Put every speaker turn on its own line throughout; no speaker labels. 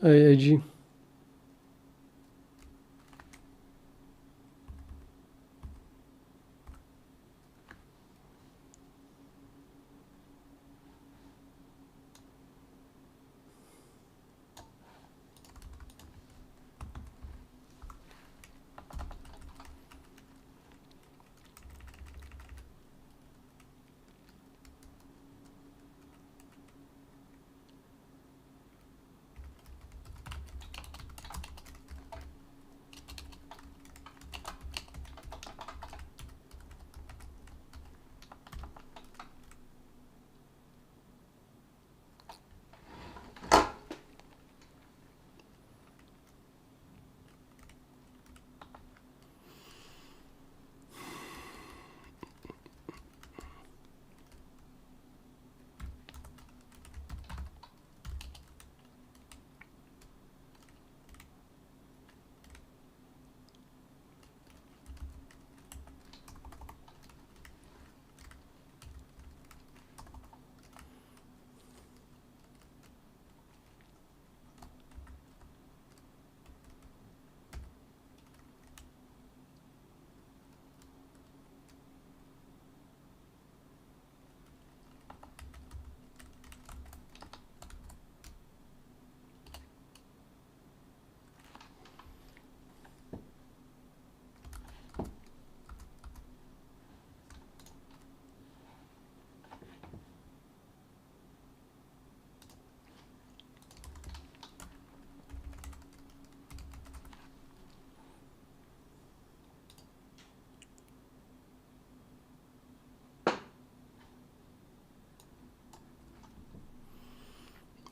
Hey, AG.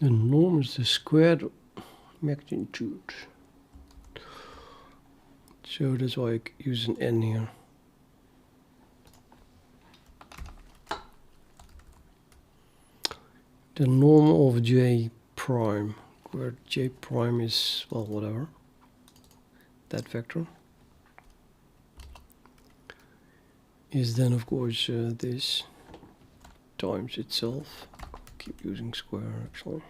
The norm is the squared magnitude. So that's why I use an n here. The norm of J prime, where J prime is, well, whatever, that vector, is then of course this times itself. Keep using square actually.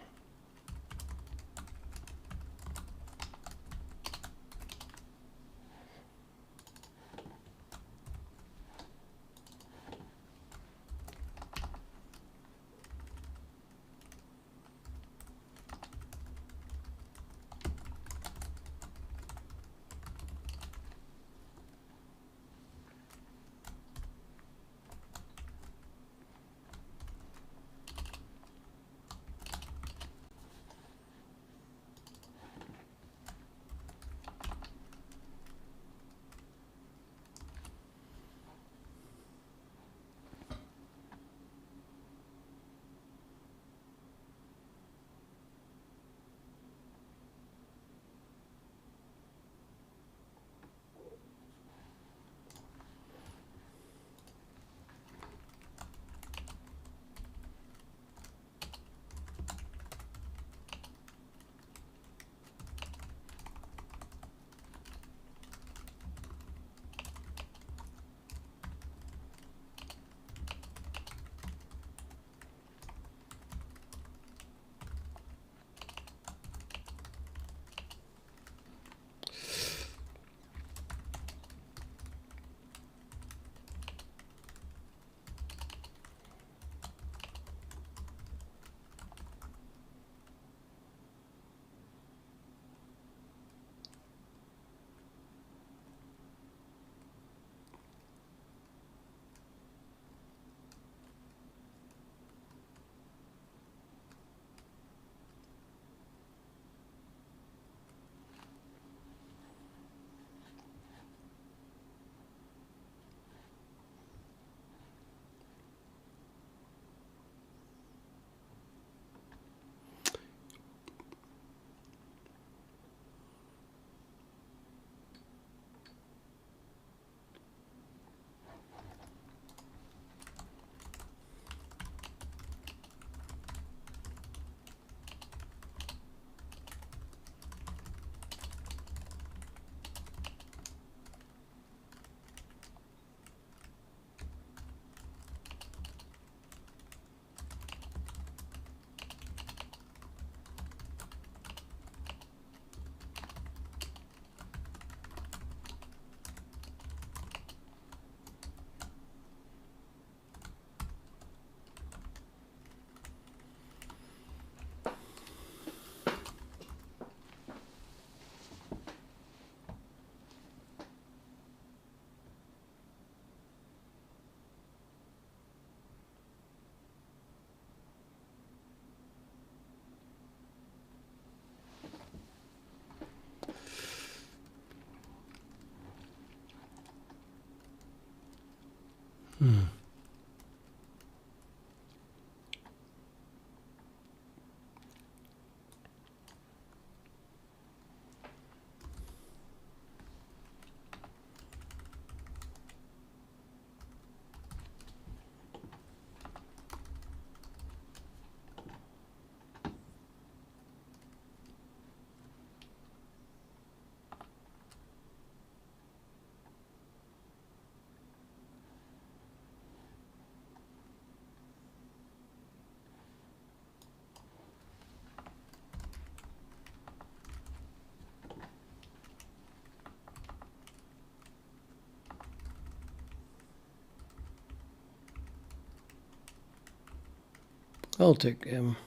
I'll take m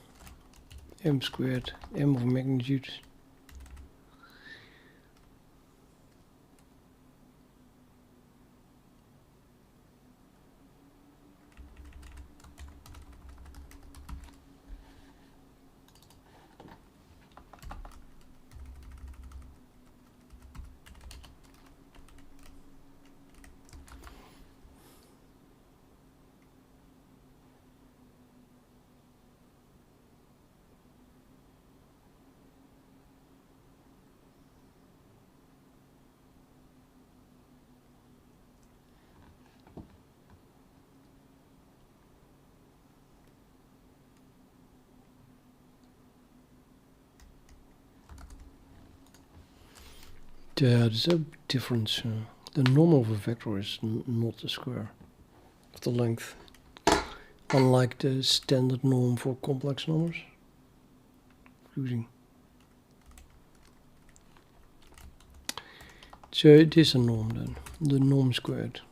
squared, m of magnitude. Yeah, there's a difference. The norm of a vector is not the square of the length, unlike the standard norm for complex numbers. Including. So it is a norm then, the norm squared.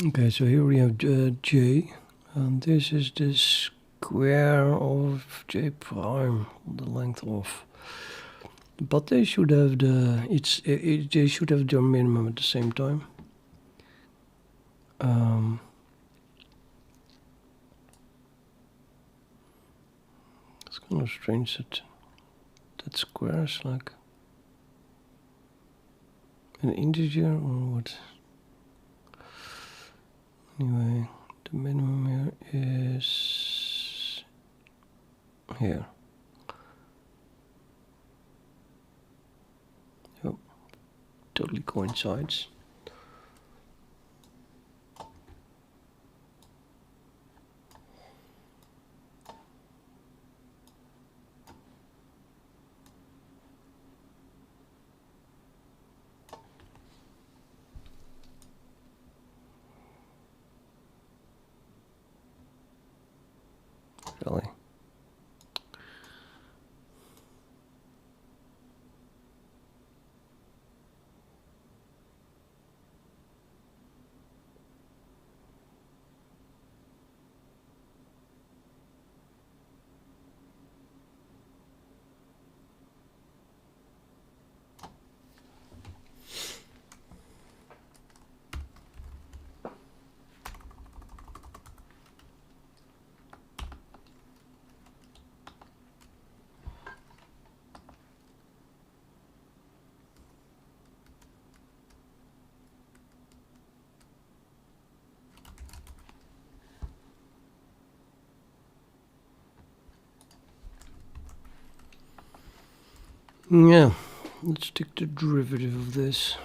Okay, so here we have j, and this is the square of j prime, the length of. But they should have they should have their minimum at the same time. It's kind of strange that square is like an integer or what. Anyway, the minimum here is here. Yep, totally coincides. Really. Yeah, let's take the derivative of this.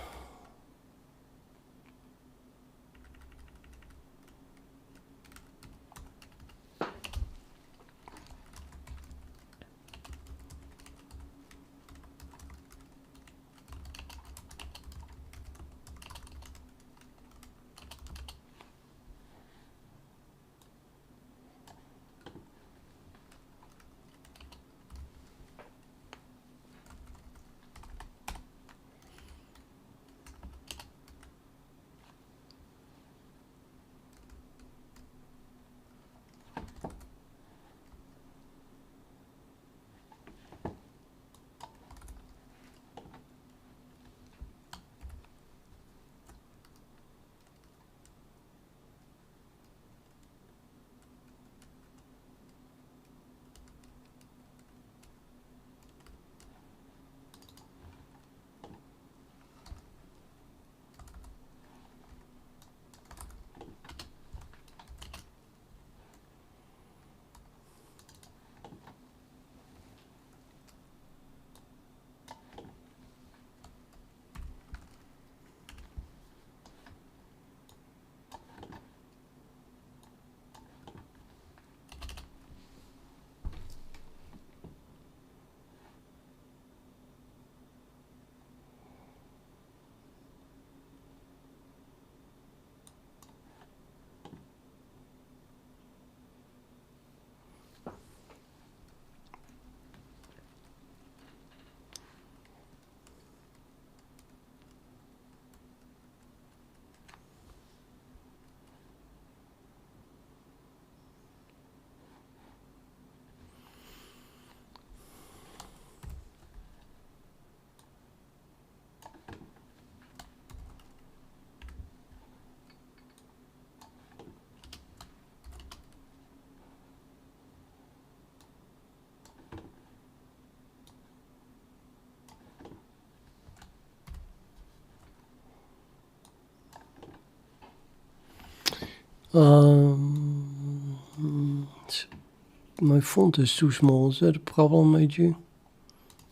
My font is too small. Is that a problem, AG?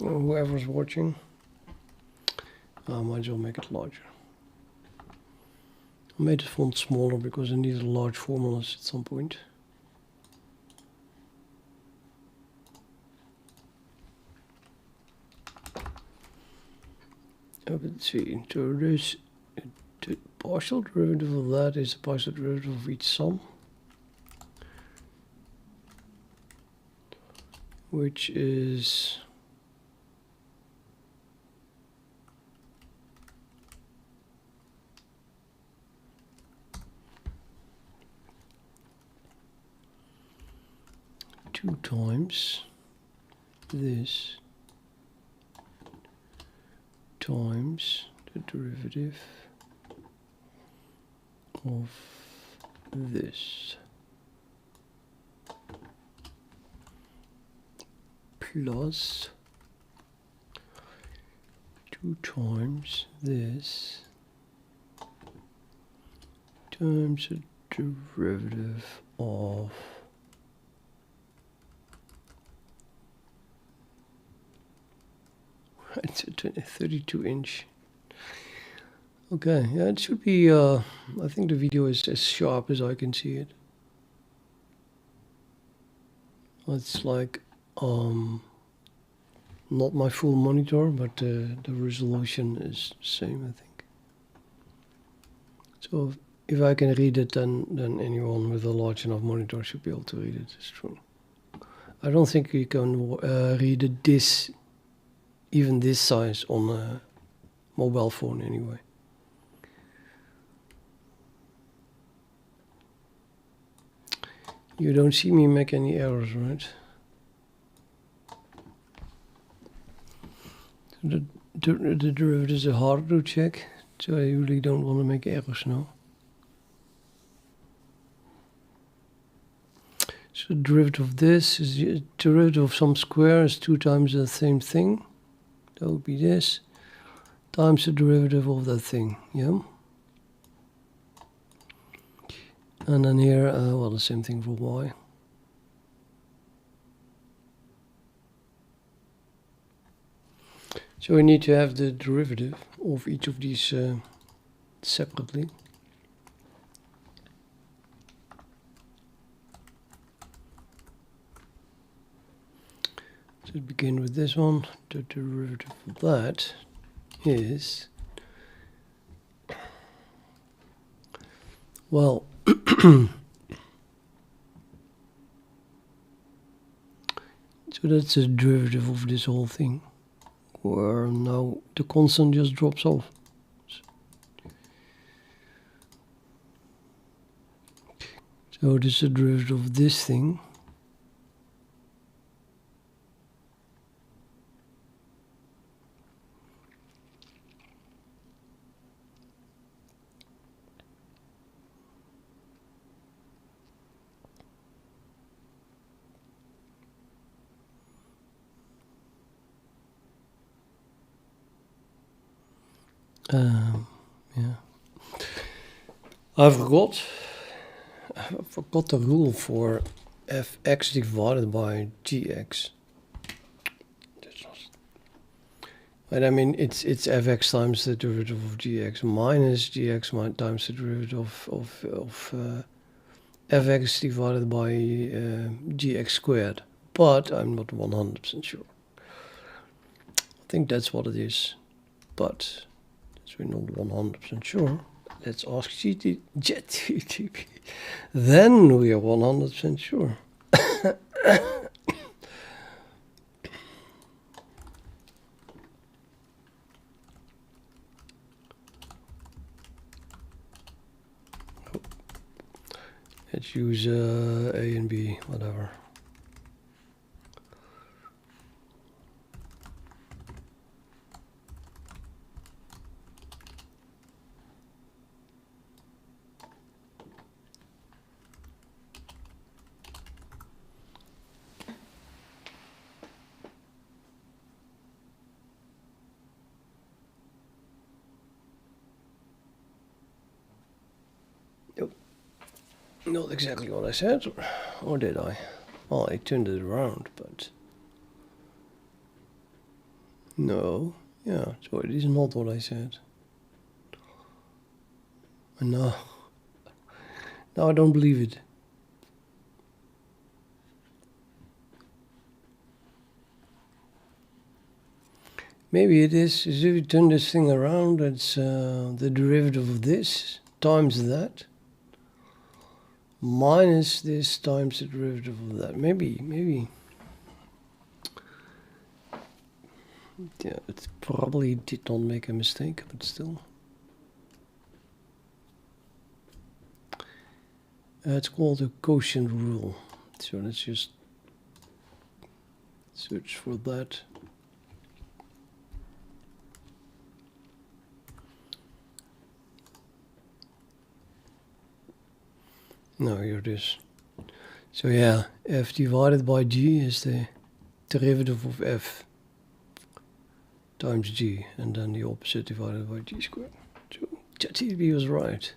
Or whoever's watching? I might as well make it larger. I made the font smaller because I needed large formulas at some point. Let's see, so this, the partial derivative of that is the partial derivative of each sum, which is two times this times the derivative of this plus 2 times this times the derivative of it's a 32-inch. Okay, yeah, it should be, I think the video is as sharp as I can see it. It's like, not my full monitor, but the resolution is the same, I think. So if I can read it, then anyone with a large enough monitor should be able to read it, it's true. I don't think you can read it even this size on a mobile phone anyway. You don't see me make any errors, right? The derivatives are hard to check, so I really don't want to make errors now. So the derivative of this is the derivative of some square is 2 times the same thing. That would be this times the derivative of that thing, yeah? And then here, well, the same thing for y. So we need to have the derivative of each of these separately. So to begin with this one, the derivative of that is, well, so that's the derivative of this whole thing, where now the constant just drops off. So this is the derivative of this thing. Yeah. I forgot the rule for fx divided by gx. But I mean, it's fx times the derivative of gx minus gx times the derivative of fx divided by gx squared. But I'm not 100% sure. I think that's what it is. But as we're not 100% sure, let's ask ChatGPT. Then we are 100% sure. Let's use A and B, whatever. Not exactly what I said, or did I? Well, I turned it around, but no. Yeah, so it is not what I said. No. No, I don't believe it. Maybe it is. If you turn this thing around, it's the derivative of this times that minus this times the derivative of that. Maybe. Yeah, it probably did not make a mistake, but still. It's called a quotient rule. So let's just search for that. No, here it is. So yeah, f divided by g is the derivative of f times g, and then the opposite divided by g squared. So ChatGPT was right.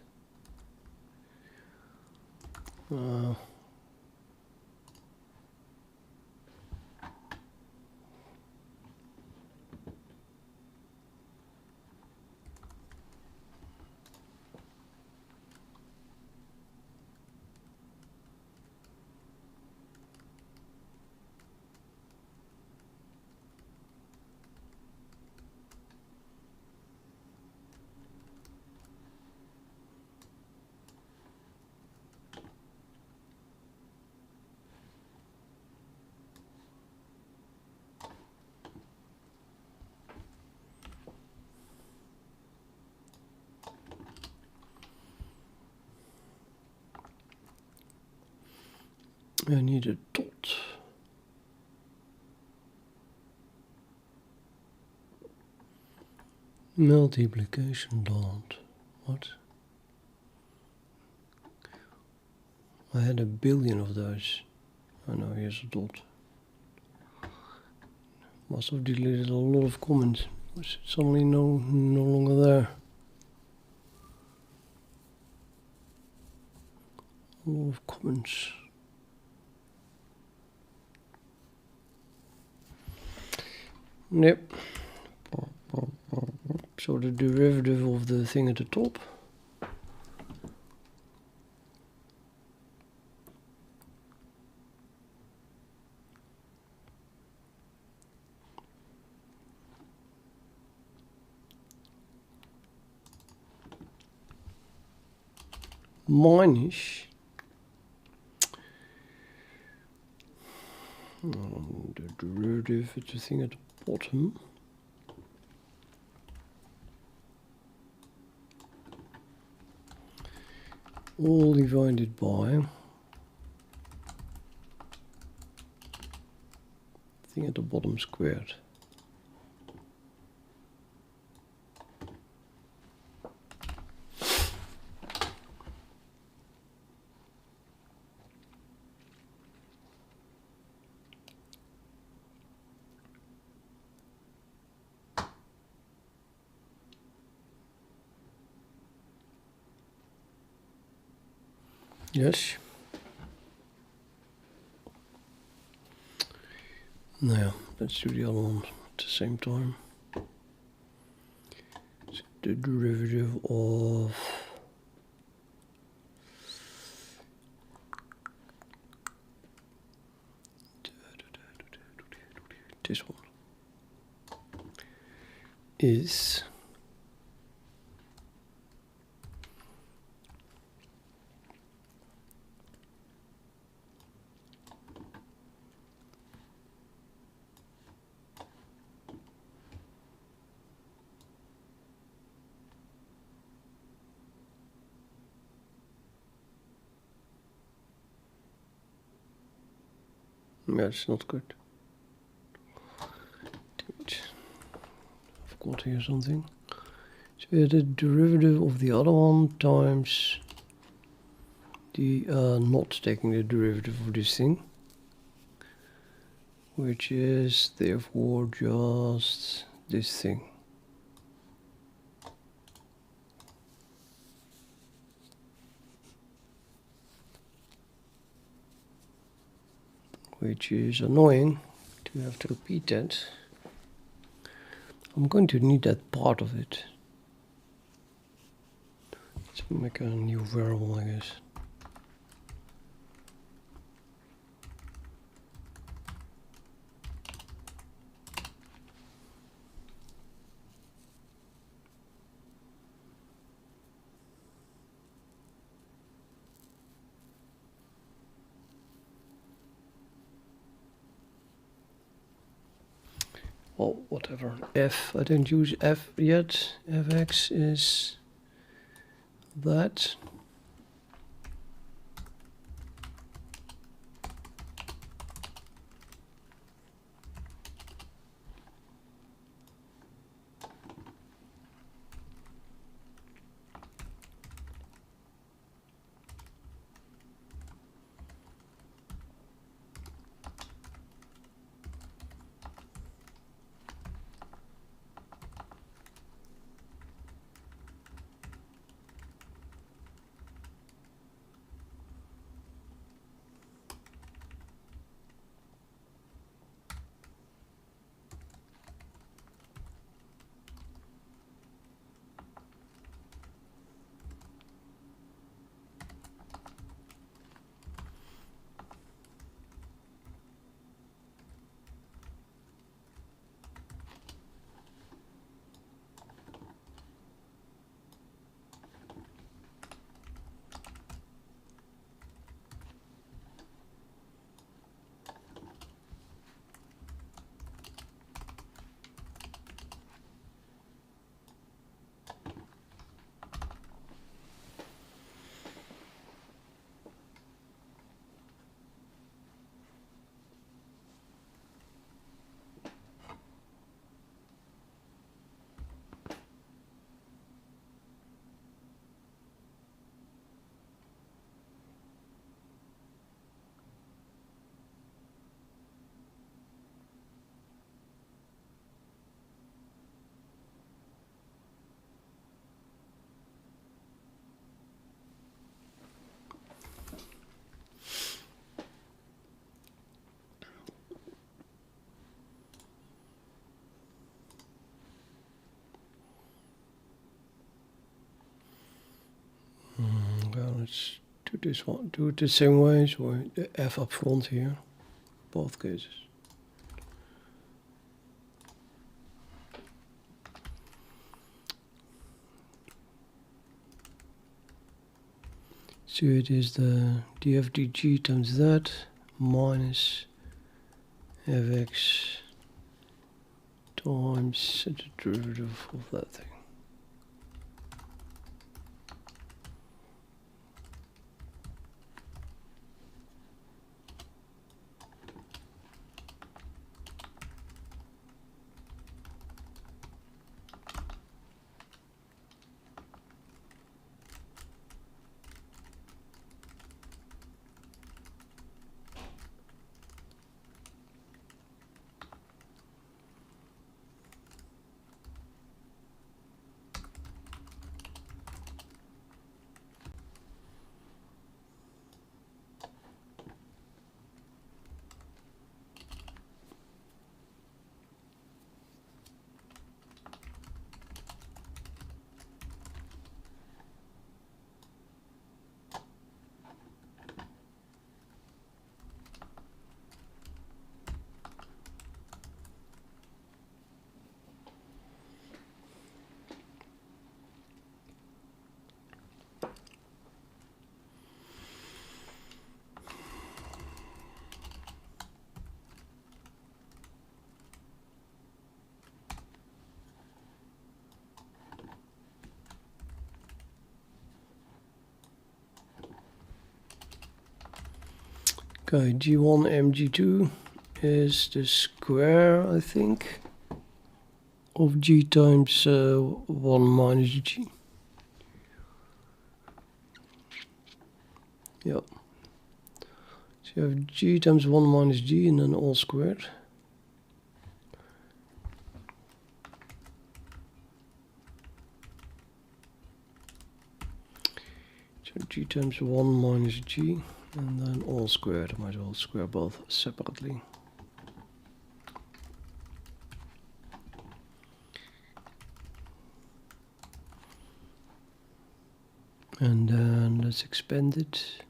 I need a dot. Multiplication dot. What? I had a billion of those. Oh no, here's a dot. Must have deleted a lot of comments. It's suddenly no longer there. A lot of comments. Yep. So the derivative of the thing at the top. Minus the derivative of the thing at the bottom. All divided by thing at the bottom squared. Yes. Now, let's do the other one at the same time. So the derivative of this one is it's not good. I've got here something. So we had the derivative of the other one times the not taking the derivative of this thing, which is therefore just this thing. Which is annoying to have to repeat that. I'm going to need that part of it. Let's make a new variable, I guess. Well, whatever. F, I don't use F yet. Fx is that. let's do this one. Do it the same way. So the F up front here, both cases. So it is the dfdg times that minus fx times the derivative of that thing. Okay, G1 mg2 is the square, I think, of G times 1 minus G. Yep. So you have G times 1 minus G and then all squared. So G times 1 minus G and then all squared. I might as well square both separately. And then let's expand it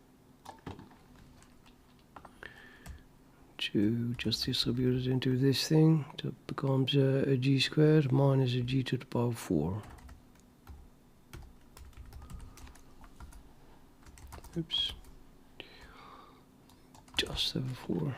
to just distribute it into this thing. That becomes a G squared minus a G to the power 4. Oops. Just have a 4.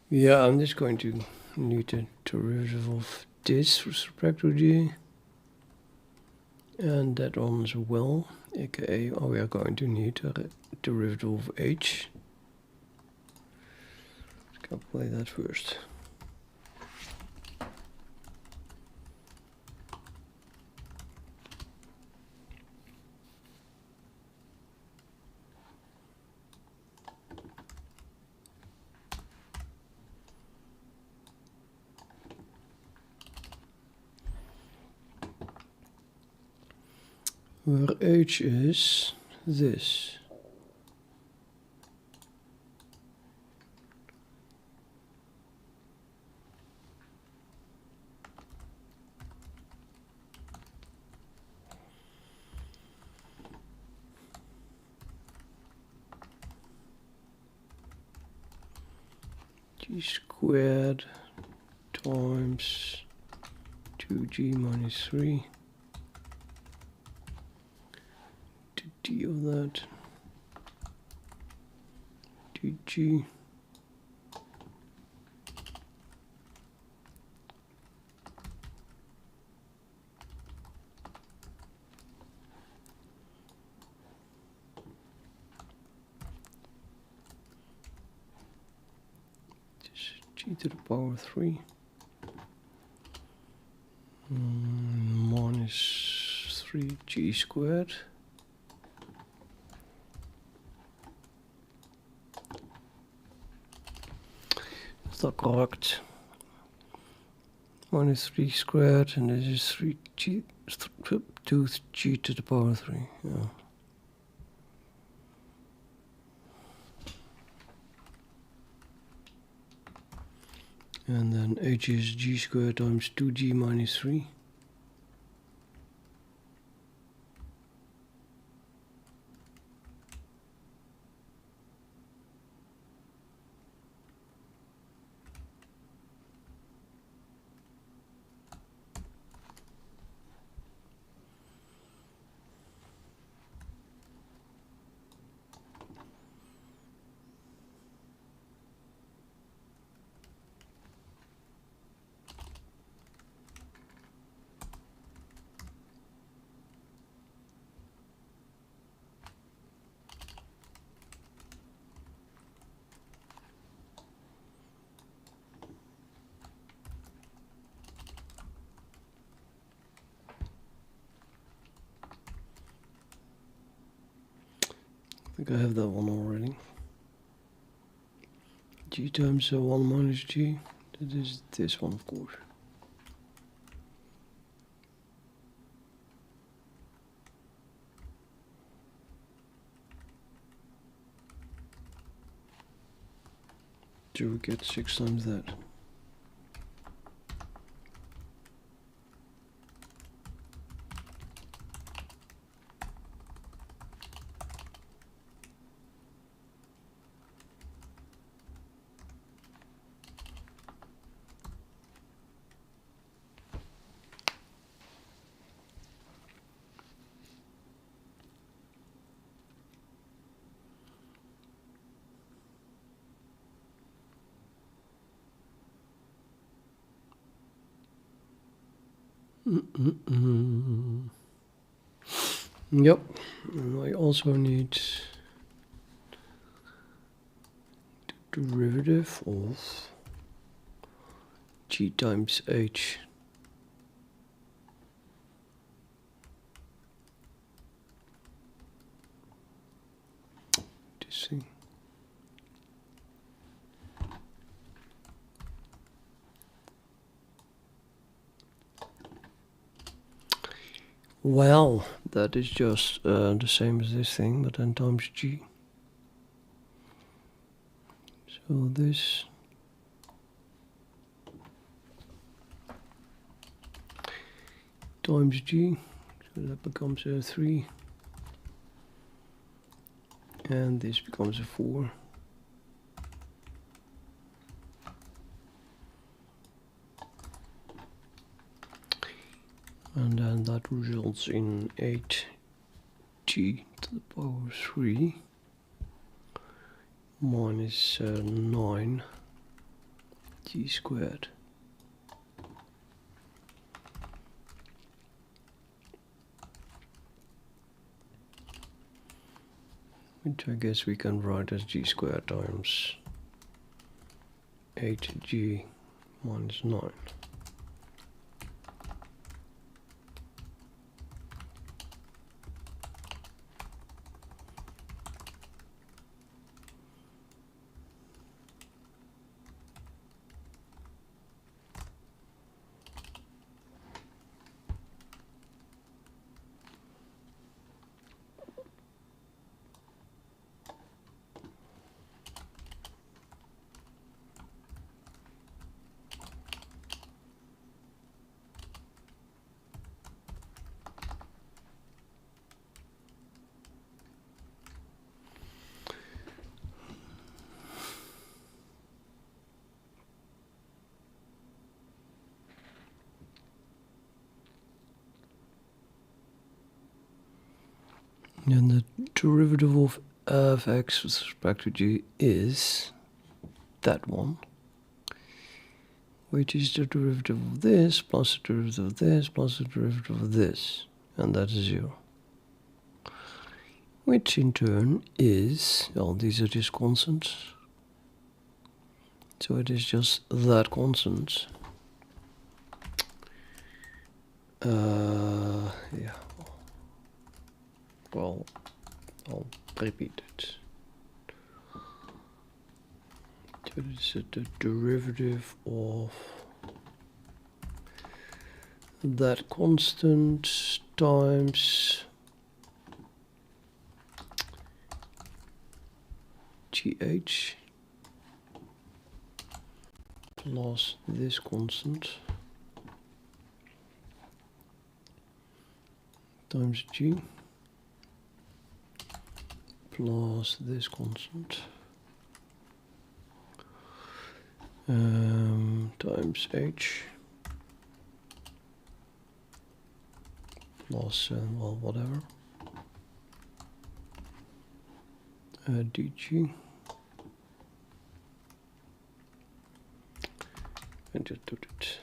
Yeah, I'm just going to need a derivative of this with respect to g, and that one as well, aka we are going to need a derivative of h. Let's calculate that first. Where h is this. G squared times 2g minus 3 to d of that dg g to the power 3 minus 3g squared is that correct? Minus 3 squared, and this is 3g 2g to the power 3. Yeah. And then h is g squared times 2g minus 3. I think I have that one already. G times 1 minus g, that is this one of course. So we get 6 times that. Yep, and I also need the derivative of g times h. This thing. Well, that is just the same as this thing, but then times g. So this times g, so that becomes a 3, and this becomes a 4. and then that results in 8g to the power 3 minus 9g squared. Which I guess we can write as g squared times 8g minus 9. And the derivative of f(x) with respect to g is that one, which is the derivative of this plus the derivative of this plus the derivative of this, and that is 0. Which in turn is, well, these are just constants, so it is just that constant. Yeah. Well, I'll repeat it. So this is the derivative of that constant times gh plus this constant times g plus this constant times h plus well, whatever, dg, and just do it.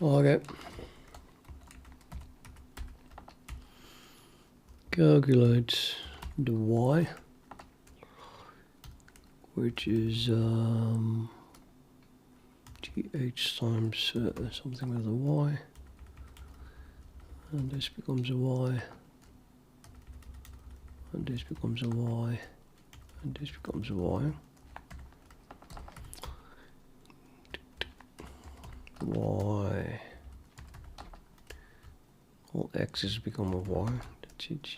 Okay. Calculate the y, which is gh times something with a y, and this becomes a y, and this becomes a y, and this becomes a y. Y. All x's become a y. That's it.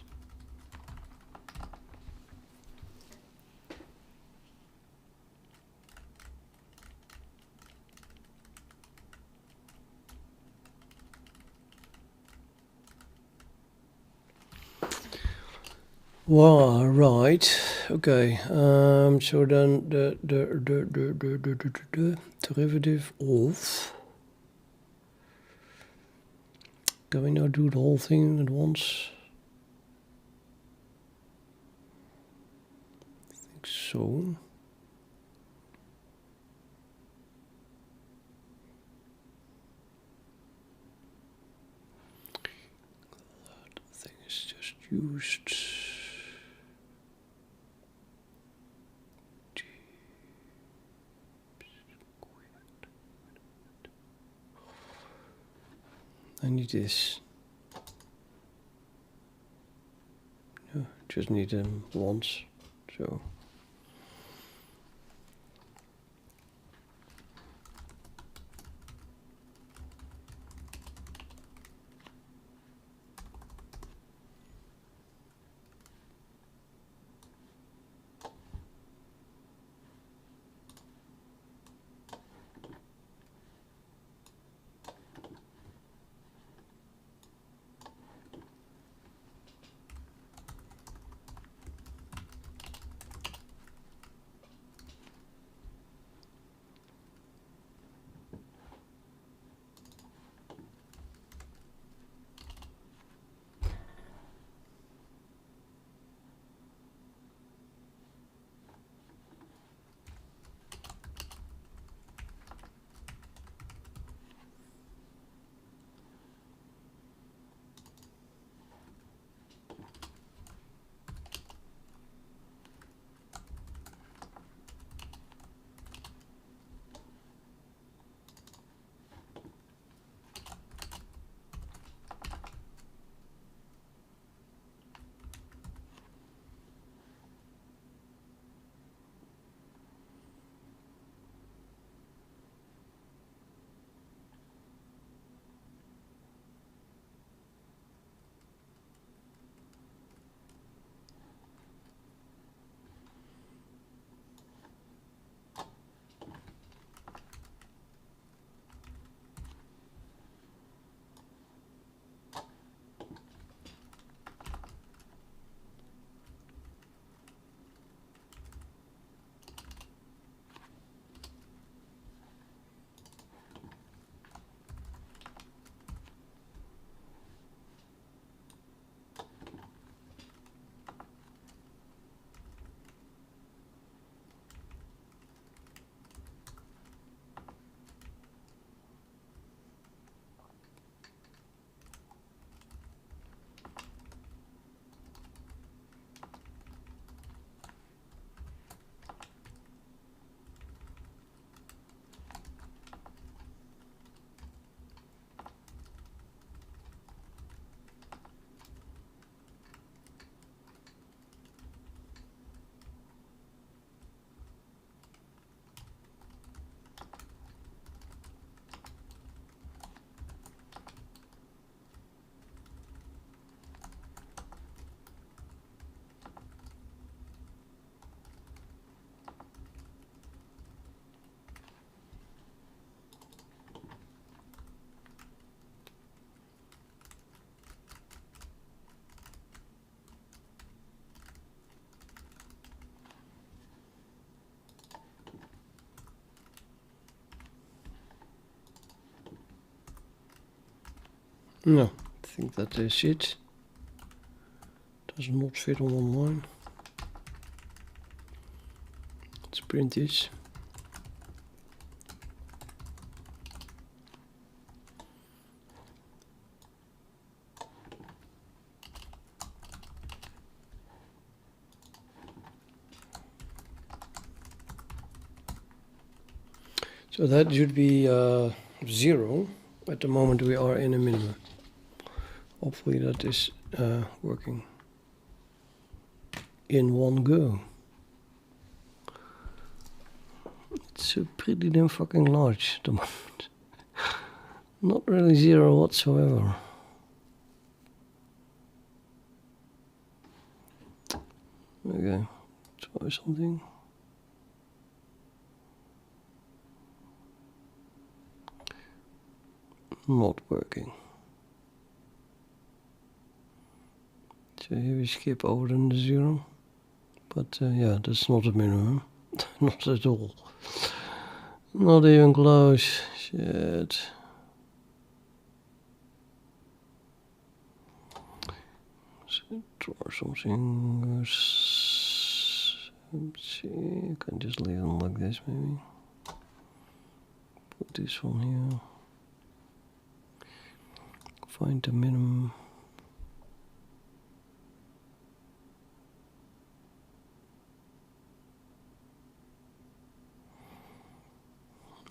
Well, right. Okay. So then the derivative of Can we now do the whole thing at once? I think so. That thing is just used. I need this. No, just need them once. So. No, I think that is it. Does not fit on one line. Let's print this. So that should be 0 at the moment we are in a minimum. Hopefully that is working in one go. It's pretty damn fucking large at the moment. Not really 0 whatsoever. Okay, try something. Not working. So here we skip over the 0. But yeah, that's not a minimum. Not at all. Not even close. Shit. Draw something. Let's see, I can just leave them like this maybe. Put this one here. Find the minimum.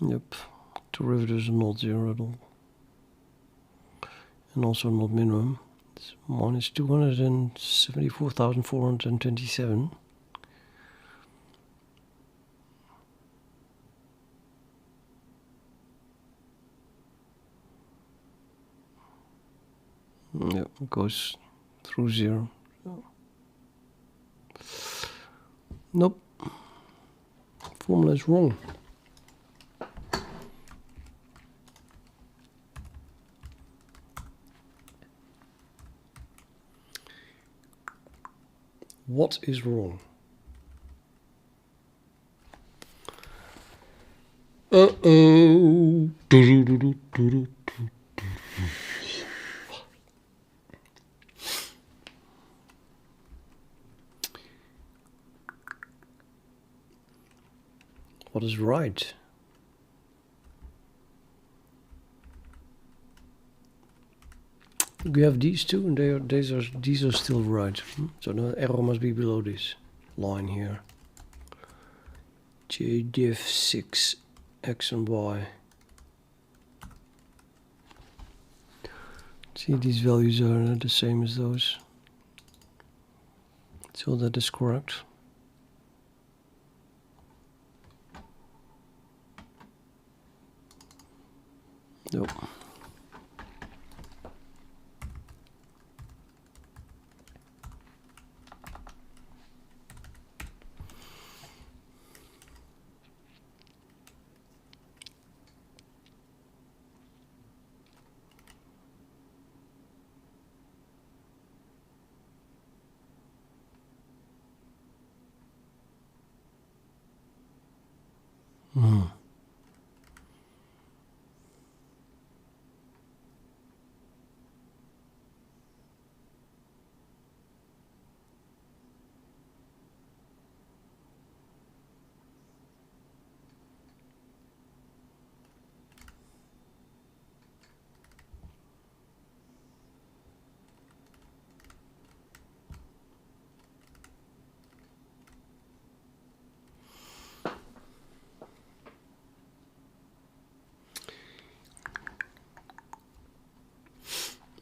Yep, derivatives are not zero at all. And also not minimum. It's minus 274,427. Yep, it goes through zero. Nope. Formula is wrong. What is wrong? Uh-oh. What is right? We have these two, and these are still right. So the error must be below this line here. J diff 6 x and y. See, these values are the same as those. So that is correct. Nope.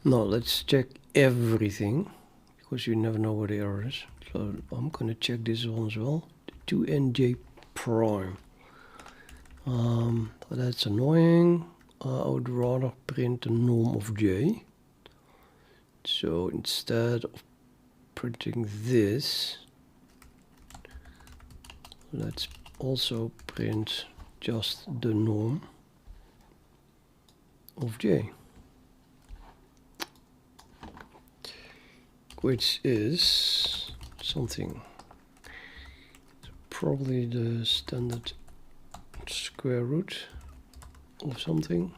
Now let's check everything, because you never know where the error is. So I'm gonna check this one as well. 2nj prime. That's annoying. I would rather print the norm of j. So instead of printing this, let's also print just the norm of j, which is something, probably the standard square root of something.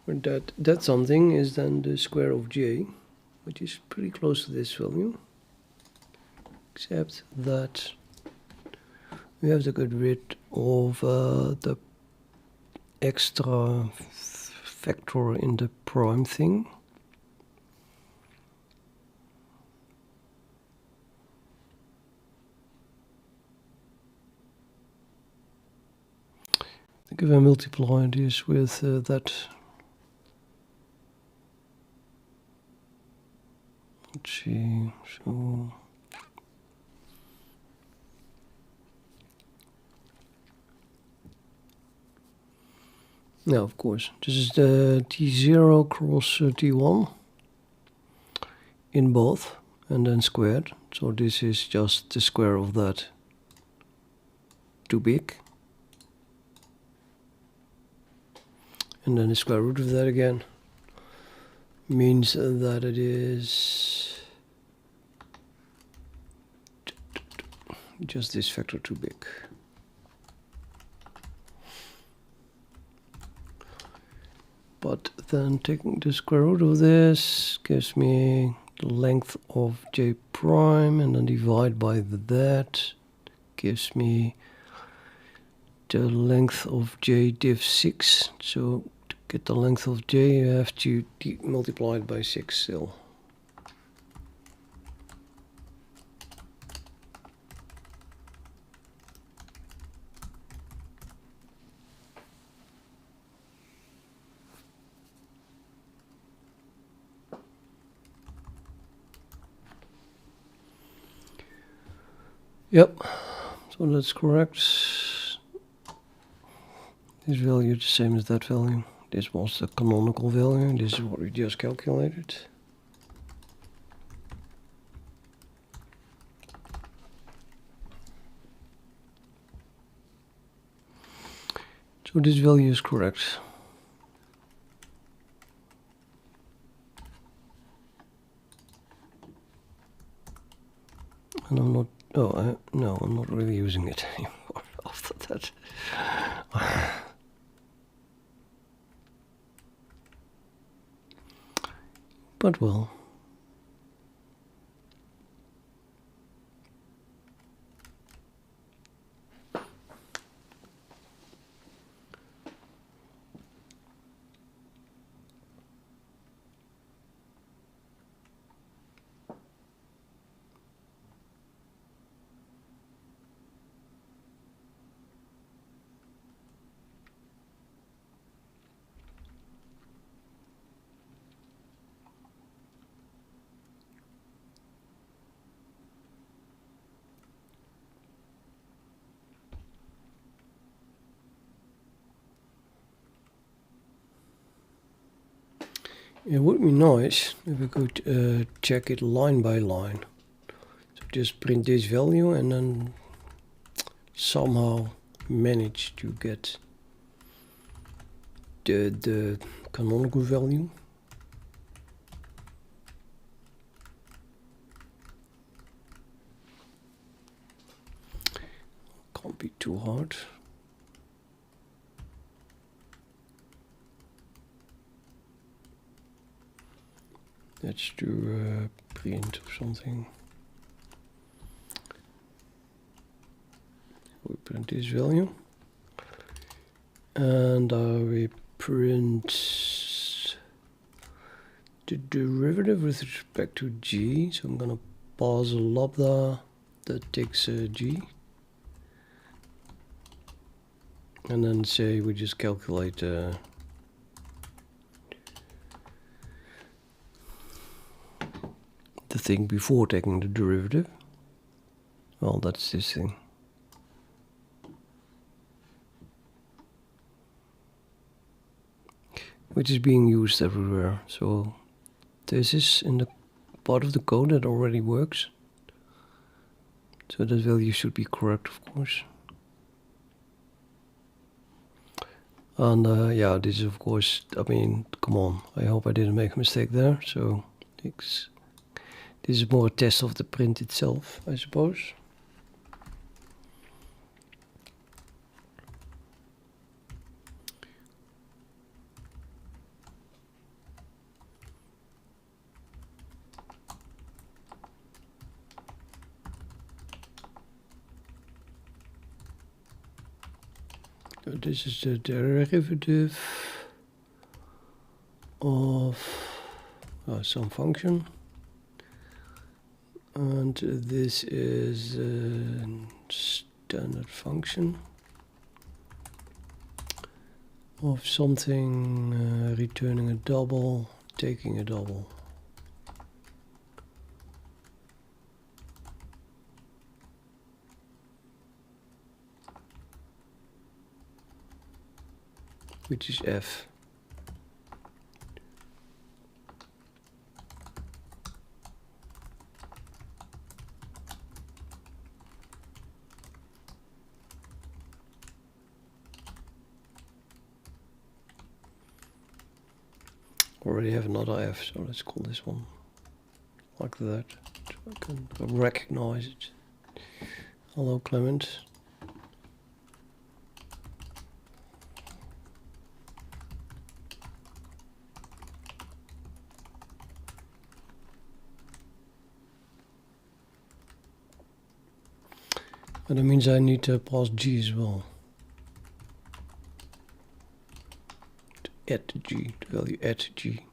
And that something is then the square of j, which is pretty close to this value, except that we have to get rid of the extra factor in the prime thing. I think if I multiply this with that, let's see, so now of course this is the T0 cross T1 in both and then squared, so this is just the square of that too big, and then the square root of that again means that it is just this factor too big. But then taking the square root of this gives me the length of j prime, and then divide by that gives me the length of j div 6. So to get the length of j, you have to multiply it by 6 still. Yep, so that's correct. This value is the same as that value. This was the canonical value. This is what we just calculated. So this value is correct. And I'm not, no, I'm not really using it anymore after that. But well. It would be nice if we could check it line by line. So just print this value and then somehow manage to get the canonical value. Can't be too hard. Let's do a print or something. We print this value, and we print the derivative with respect to g. So I'm gonna pass a lambda that takes g, and then say we just calculate the thing before taking the derivative. Well, that's this thing. Which is being used everywhere. So this is in the part of the code that already works. So that value should be correct, of course. And yeah, this is of course, I mean, come on. I hope I didn't make a mistake there. So this is more a test of the print itself, I suppose. So this is the derivative of some function. And this is a standard function of something returning a double, taking a double. Which is f. Already have another f, so let's call this one like that, so I can recognize it. Hello, Clement. And that means I need to pass g as well. To add g, the value add g.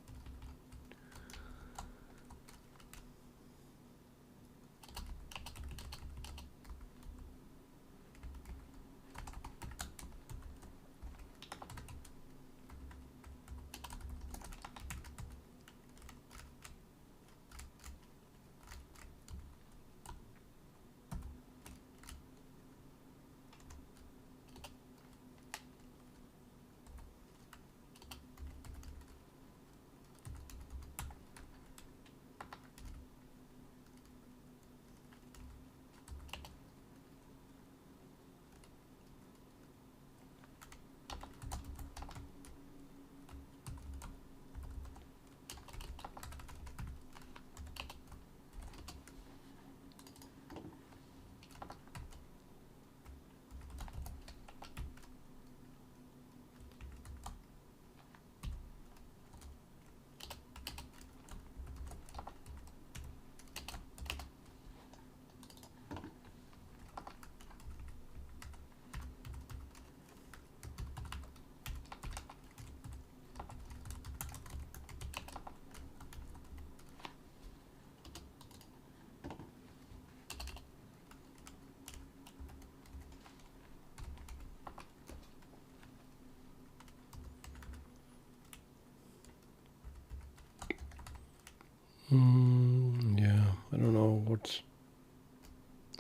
Yeah, I don't know what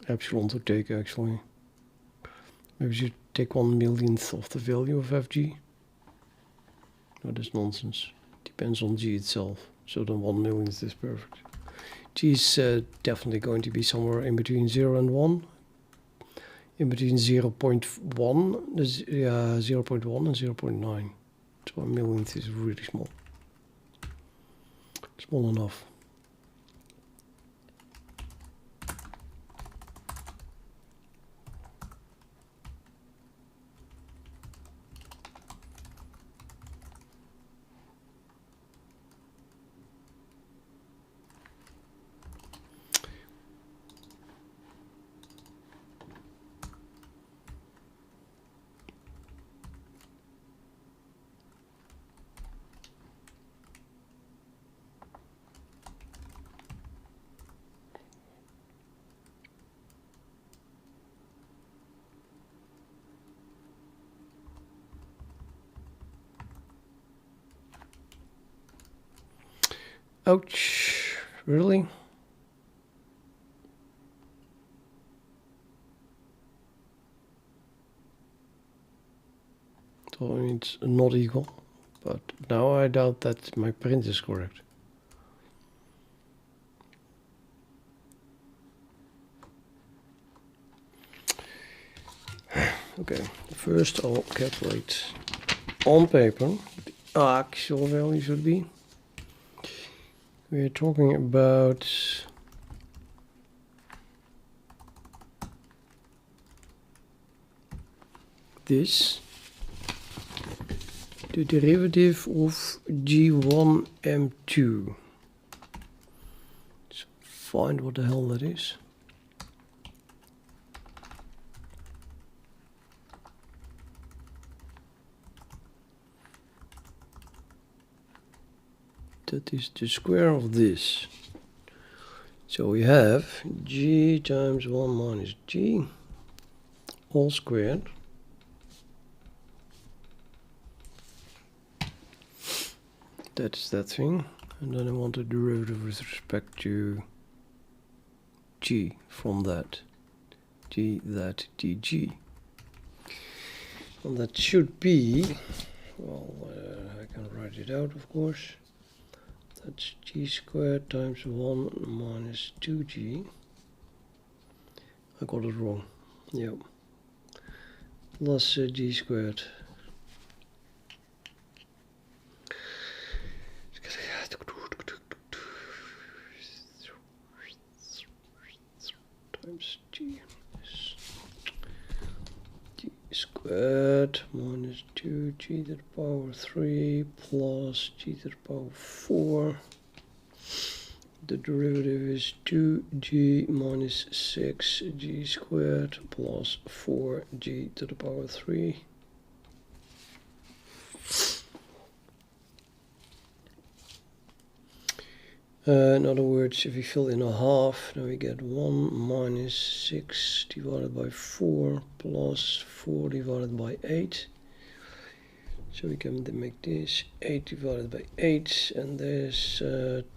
epsilon to take actually. Maybe we should take 1/millionth of the value of fg. No, that's nonsense. Depends on g itself. So then 1/millionth is perfect. G is definitely going to be somewhere in between 0 and 1. In between 0.1, yeah, 0.1 and 0.9. So 1/millionth is really small. Small enough. Ouch, really? So it's not equal, but now I doubt that my print is correct. Okay, first I'll calculate on paper what the actual value should be. We're talking about this, the derivative of g1 m2. Let's find what the hell that is. That is the square of this. So we have g times 1 minus g all squared. That's that thing. And then I want the derivative with respect to g from that. G that dg. And that should be, well, I can write it out of course. That's g squared times 1 minus 2g. I got it wrong. Yep. Plus g squared. Times g. G squared minus 2g to the power 3 plus g to the power 4. the derivative is 2g minus 6g squared plus 4g to the power 3. In other words, if we fill in a half, then we get 1 minus 6 divided by 4 plus 4 divided by 8. So we can make this 8 divided by 8, and there's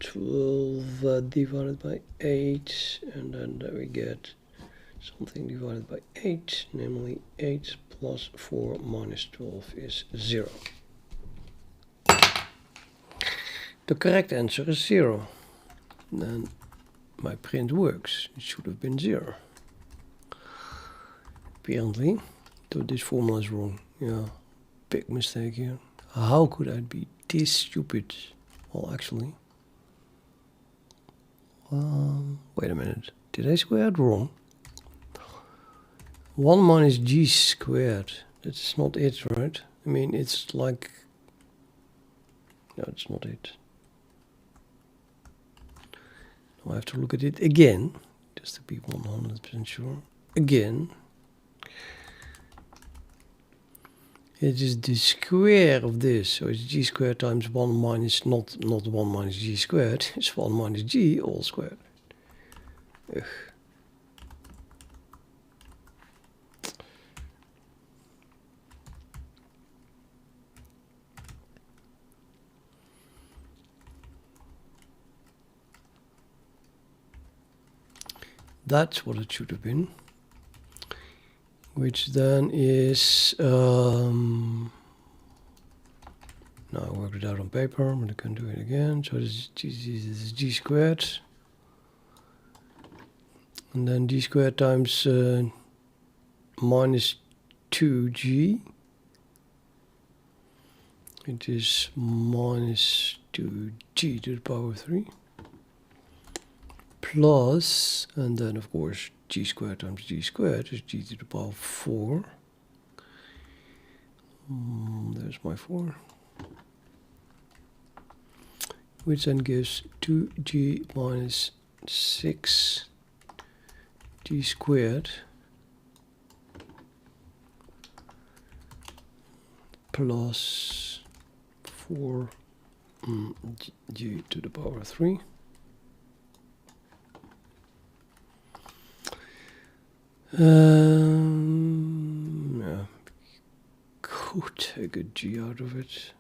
12 divided by 8, and then there we get something divided by 8, namely 8 plus 4 minus 12 is 0. The correct answer is 0. Then my print works. It should have been 0. Apparently, so this formula is wrong. Yeah, big mistake here. How could I be this stupid? Well, actually, wait a minute. Did I square it wrong? 1 minus g squared. That's not it, right? I mean, it's like... No, it's not it. I have to look at it again, just to be 100% sure. Again. It is the square of this, so it's g squared times 1 minus, not 1 minus g squared, it's 1 minus g all squared. Ugh. That's what it should have been. Which then is... now I worked it out on paper, but I can do it again. So this is g squared. And then d squared times minus 2g. It is minus 2g to the power 3. Plus, and then of course g squared times g squared is g to the power 4. There's my 4. Which then gives 2g minus 6 g squared plus 4 g to the power 3. Yeah, could take a g out of it.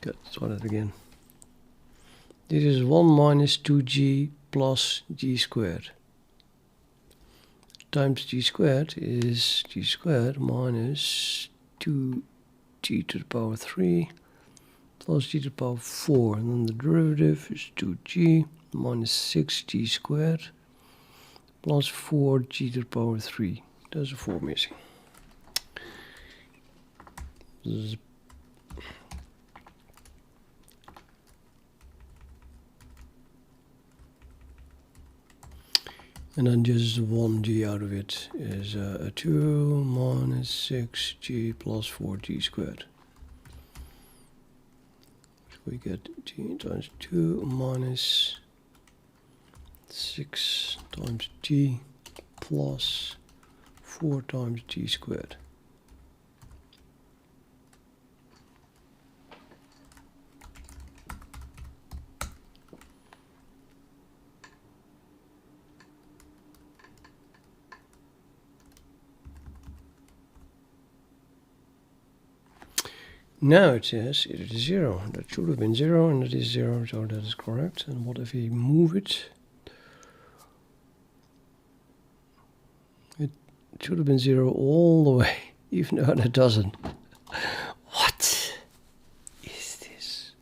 Good, let's try that again. This is 1 minus 2g plus g squared. Times g squared is g squared minus 2g to the power 3 plus g to the power 4. And then the derivative is 2g minus 6g squared plus 4g to the power 3. There's a 4 missing. Zip. And then just 1g out of it is a 2 minus 6g plus 4g squared. So we get g times 2 minus 6 times g plus 4 times g squared. Now it says it is 0. That should have been 0, and it is 0, so that is correct. And what if we move it? It should have been 0 all the way, even though it doesn't. What is this?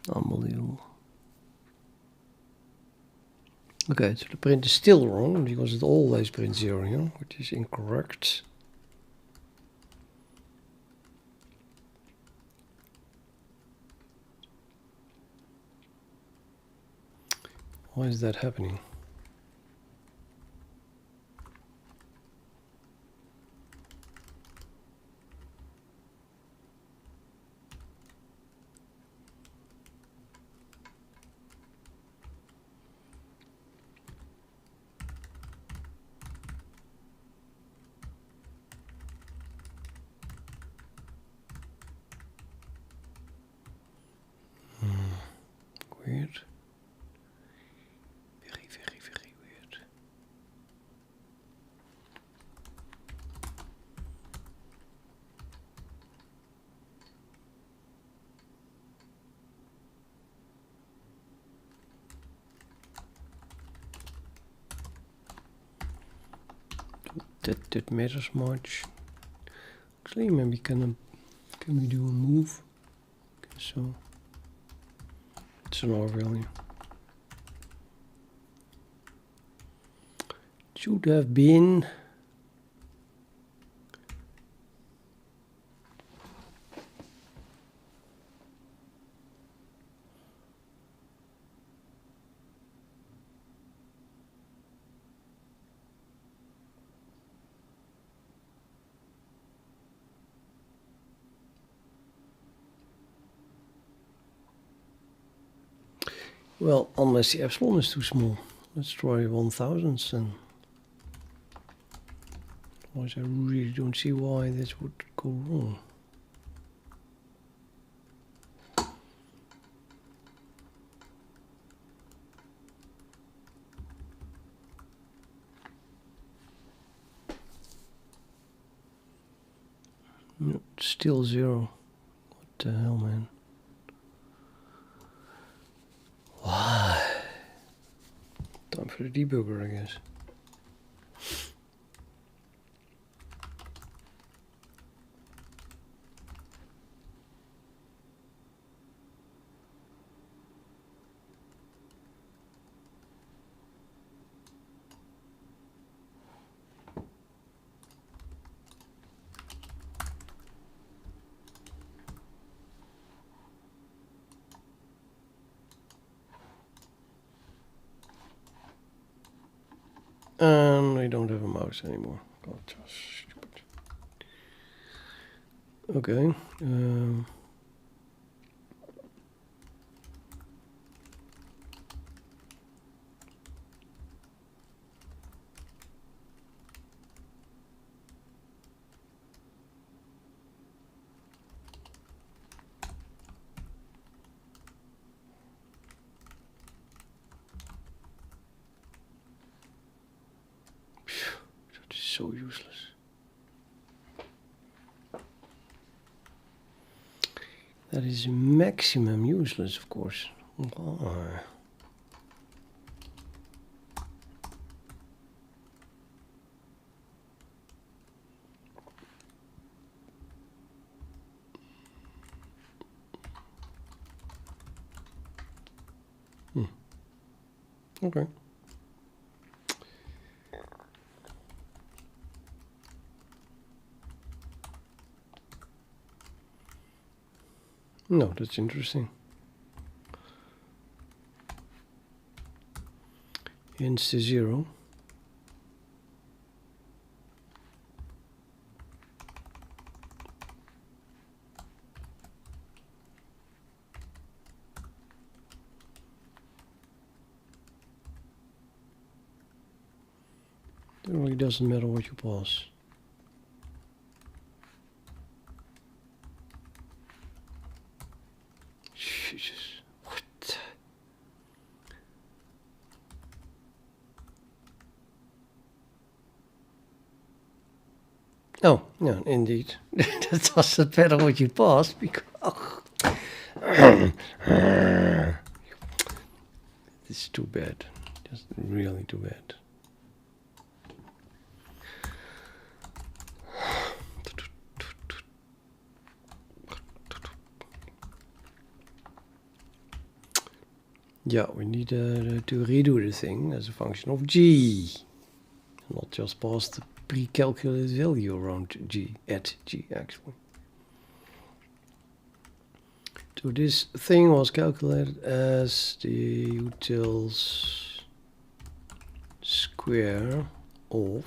Unbelievable. Okay, so the print is still wrong, because it always prints 0 here, which is incorrect. Why is that happening? Weird. Very, very, very weird. That matters much. Actually, maybe can we do a move? Okay, so it's an R value. Should have been well, unless the epsilon is too small. Let's try 1,000 then. Otherwise, I really don't see why this would go wrong. No, still 0. What the hell, man? Why? Time for the debugger, I guess. And I don't have a mouse anymore. God, that's stupid. Okay. That is so useless. That is maximum useless, of course. Why? Okay. No, that's interesting. Hence the 0. It really doesn't matter what you pass. Jesus, what? Oh, yeah, indeed. That doesn't matter what you pass because it's too bad. Just really too bad. Yeah, we need to redo the thing as a function of g, not just pass the pre-calculated value around g, at g actually. So this thing was calculated as the utils square of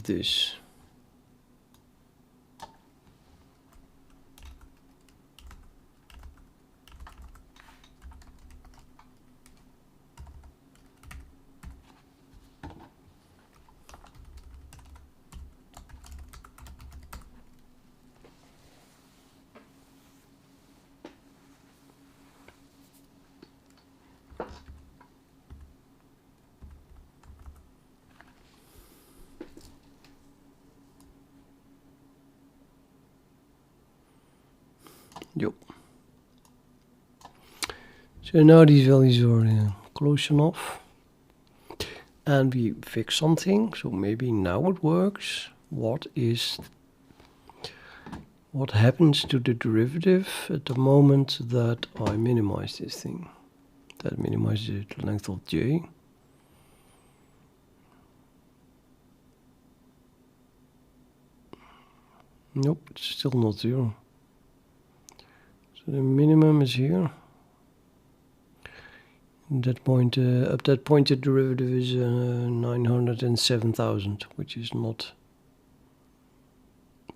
this. Yep. So now these values are close enough. And we fix something, so maybe now it works. What happens to the derivative at the moment that I minimize this thing? That minimizes the length of j. Nope, it's still not 0. So the minimum is here. At that point, the derivative is 907,000, which is not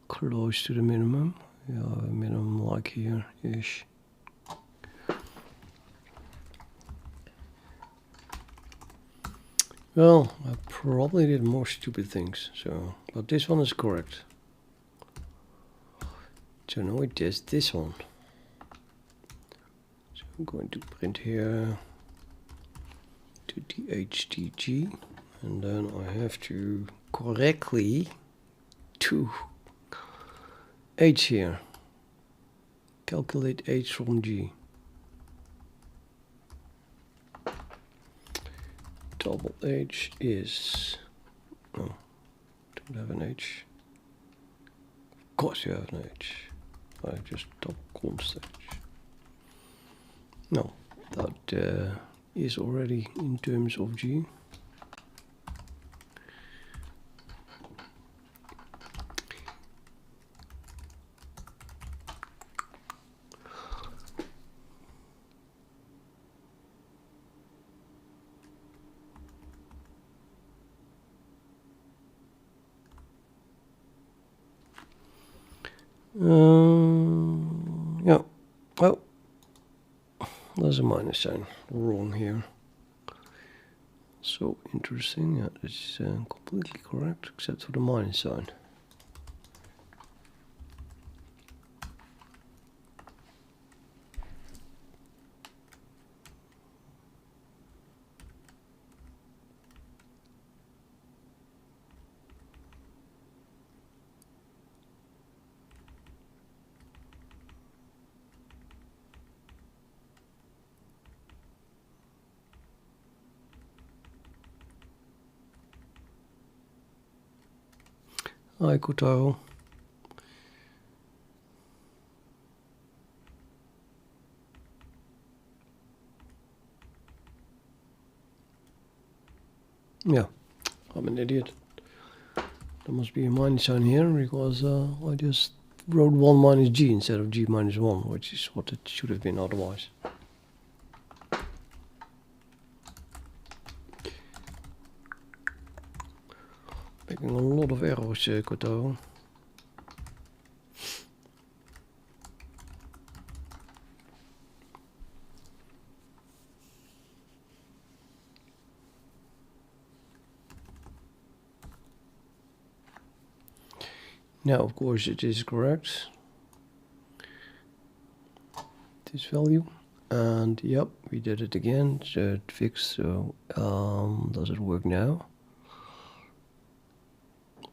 close to the minimum. Yeah, minimum like here-ish. Well, I probably did more stupid things, so, but this one is correct. So now we test this one. So I'm going to print here to DHTG, and then I have to correctly to h here. Calculate h from g. Double h is, oh, don't have an h. Of course you have an h. I just double const h. No, that is already in terms of g. Yeah, well, there's a minus sign wrong here. So interesting, yeah, it's completely correct except for the minus sign. Hi, Kotaro. Yeah, I'm an idiot. There must be a minus sign here because I just wrote 1 minus g instead of g minus 1, which is what it should have been otherwise. Making a lot of errors, Kotaro. Now, of course, it is correct. This value, and yep, we did it again. So it fixed. So does it work now?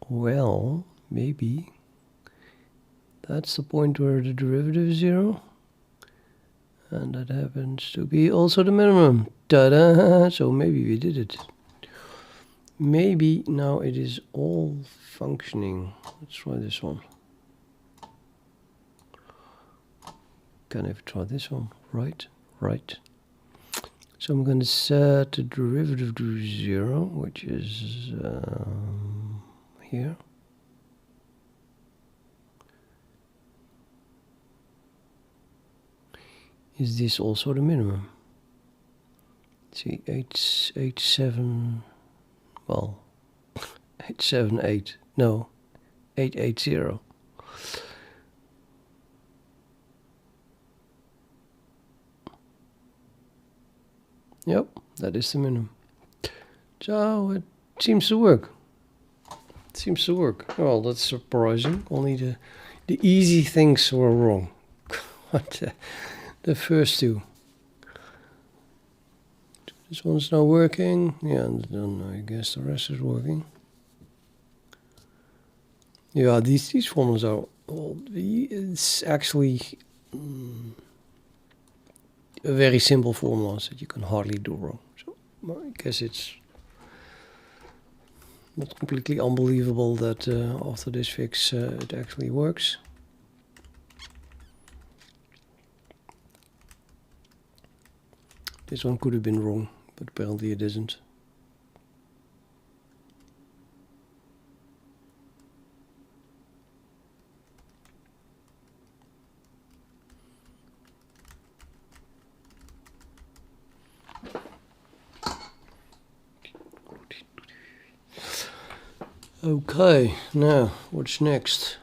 Well, maybe that's the point where the derivative is 0, and that happens to be also the minimum. Ta-da! So maybe we did it. Maybe now it is all functioning. Let's try this one. can even try this one. Right. So I'm going to set the derivative to 0, which is here. Is this also the minimum? See, 887, well, 878, no, 880. Yep, that is the minimum. So it seems to work. Well, that's surprising. Only the easy things were wrong. But the first two. This one's not working. Yeah, and then I guess the rest is working. Yeah, these formulas are. Well, it's actually a very simple formulas that you can hardly do wrong. So I guess it's not completely unbelievable that after this fix it actually works. This one could have been wrong, but apparently it isn't. Okay, now what's next?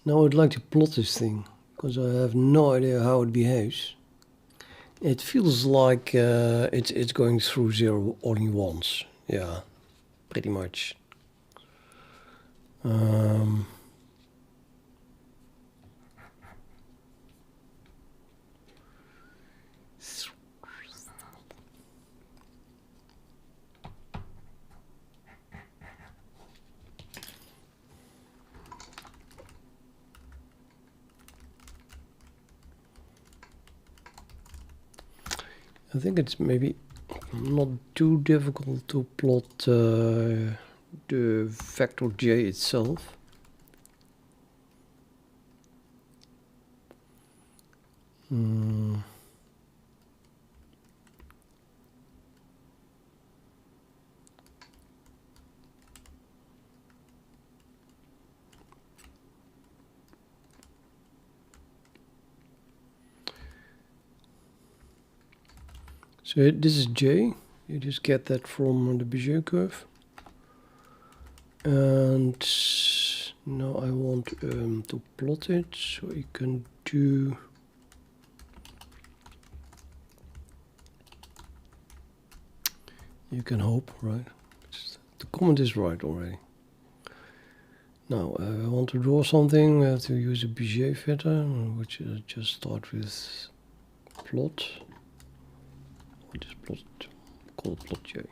Now I'd like to plot this thing, because I have no idea how it behaves. It feels like it's going through 0 only once. Yeah, pretty much. I think it's maybe not too difficult to plot the vector j itself. So this is j. You just get that from the Bezier curve. And now I want to plot it, so you can do you can hope, right? The comment is right already. Now I want to draw something. I have to use a Bezier filter, which just start with plot. What is plot? Call it plot j.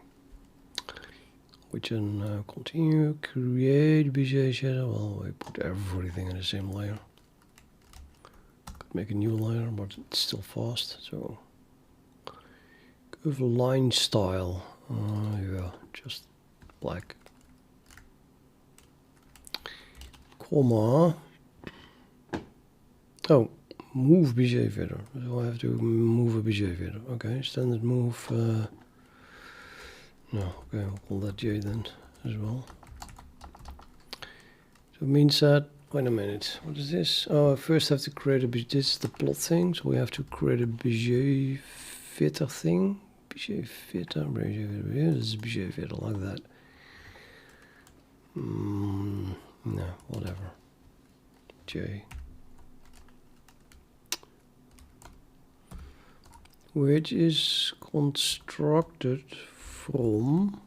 We can continue, create Bezier shadow. Well, we put everything in the same layer. Could make a new layer, but it's still fast. So, curve line style. Yeah, just black. Comma. Oh, move Bezier filter. So I have to move a Bezier filter. Okay, standard move. No, okay, we'll call that j then as well. So it means that, wait a minute, what is this? Oh, I first have to create a, this is the plot thing, so we have to create a Bezier filter thing. Bezier filter, this is Bezier filter, like that. No, whatever. J. Which is constructed from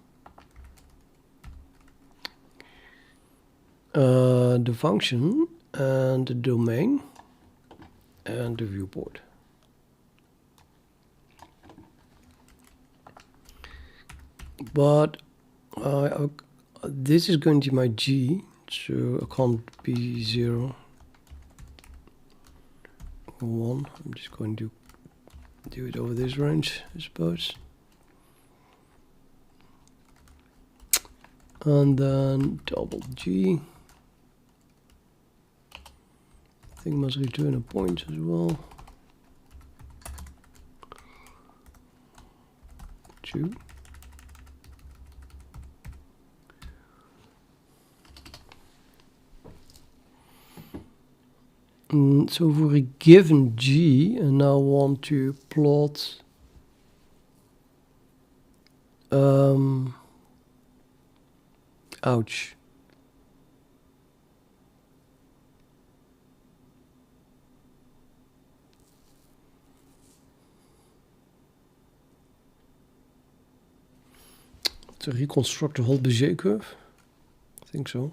the function and the domain and the viewport. But this is going to be my G, so it can't be 0 or 1. I'm just going to do it over this range, I suppose. And then double G. thing must return a point as well. 2. So for a given G, and now want to plot ouch. To reconstruct the whole Bezier curve? I think so.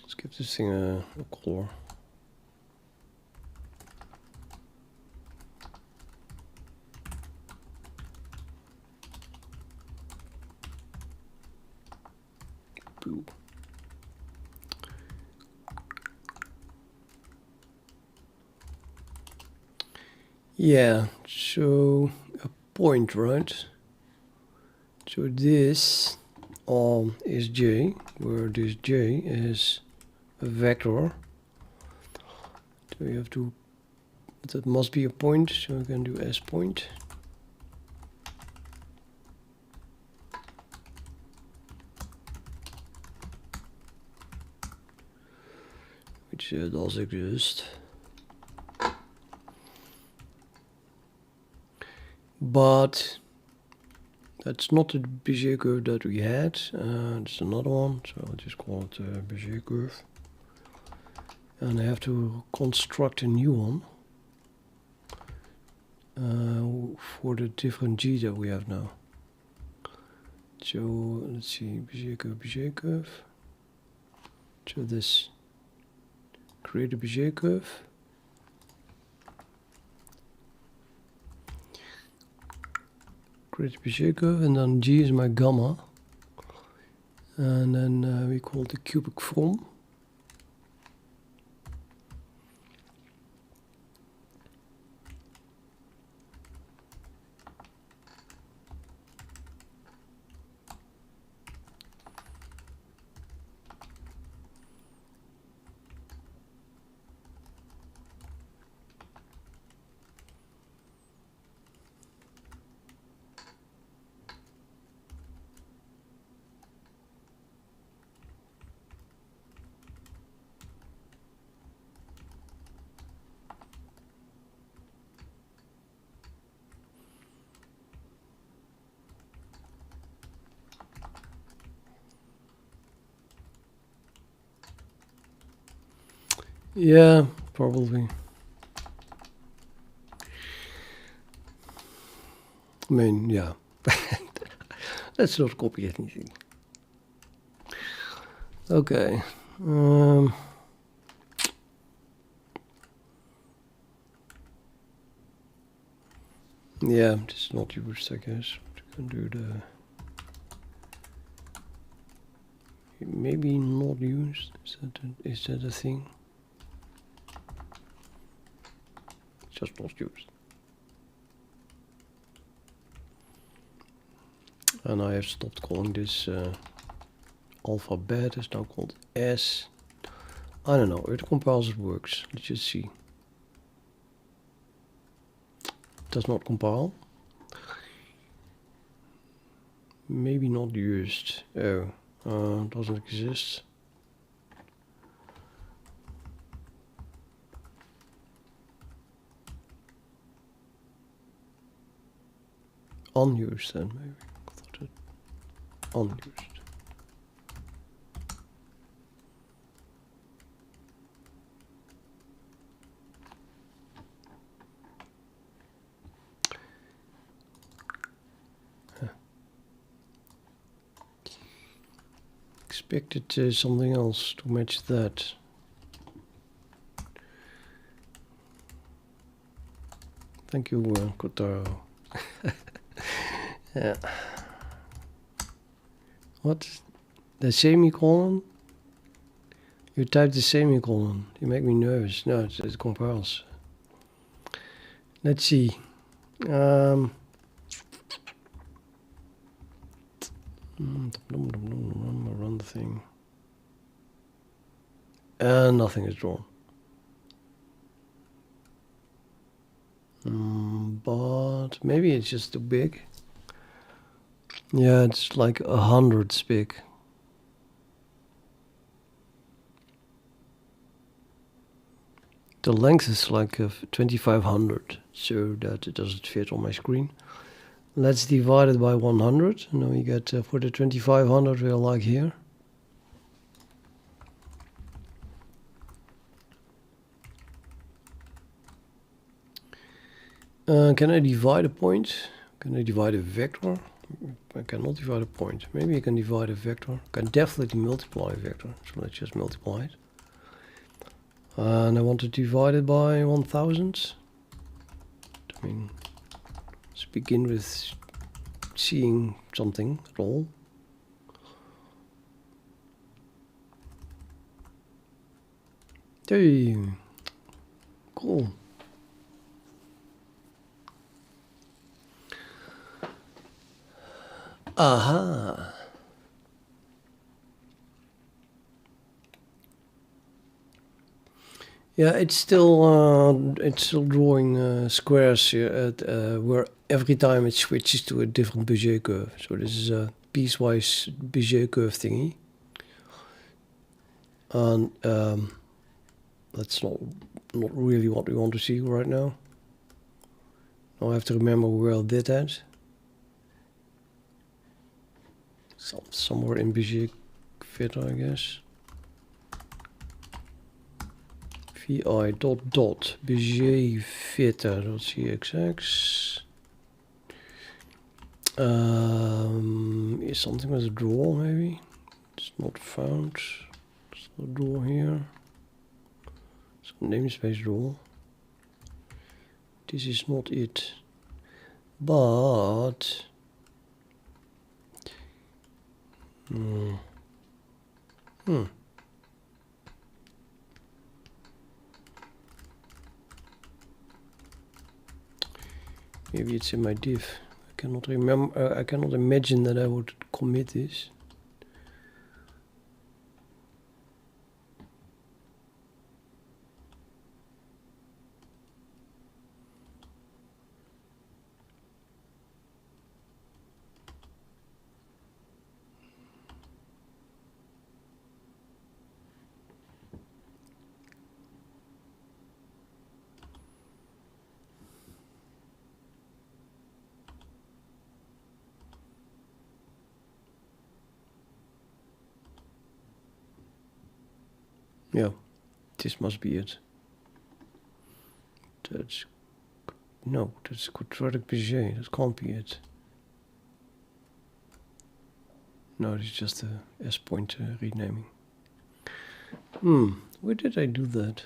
Let's give this thing a color. Boo. Yeah, so a point, right? So this is J, where this J is a vector. So you have to, that must be a point, so I can do S point. Which does exist. But that's not the Bezier curve that we had. It's another one, so I'll just call it Bezier curve. And I have to construct a new one for the different G that we have now. So let's see, Bezier curve. So this, create a Bezier curve. Create a Bezier curve, and then G is my gamma. And then we call the cubic from. Yeah, probably. I mean, yeah. Let's not copy anything. Okay. Yeah, this is not used, I guess. We can do the... Maybe not used. Is that a thing? Just not used. And I have stopped calling this alphabet. It's now called S. I don't know. It compiles, it works. Let's just see. Does not compile. Maybe not used. Oh, doesn't exist. Unused then, maybe. I thought it unused. Expected something else to match that. Thank you, Kotaro. Yeah. What? The semicolon? You typed the semicolon. You make me nervous. No, it compiles. Let's see. Run the thing. And nothing is drawn. But maybe it's just too big. Yeah, it's like 100 big. The length is like 2500, so that it doesn't fit on my screen. Let's divide it by 100, and then we get for the 2500 we're like here. Can I divide a point? Can I divide a vector? I cannot divide a point. Maybe I can divide a vector. I can definitely multiply a vector, so let's just multiply it. And I want to divide it by 1000. I mean, let's begin with seeing something at all. Hey, cool. Aha. Yeah, it's still drawing squares here at where every time it switches to a different Bezier curve. So this is a piecewise Bezier curve thingy, and that's not really what we want to see right now. Now I have to remember where I did that. Somewhere in Bezier fitter, I guess. vi dot Bezier fitter dot cxx. Is something with a draw maybe? It's not found. It's not a draw here. It's a namespace draw. This is not it. But maybe it's in my div. I cannot remember. I cannot imagine that I would commit this. Yeah, this must be it. That's no, that's quadratic Bezier. That can't be it. No, it's just a S-point renaming. Where did I do that?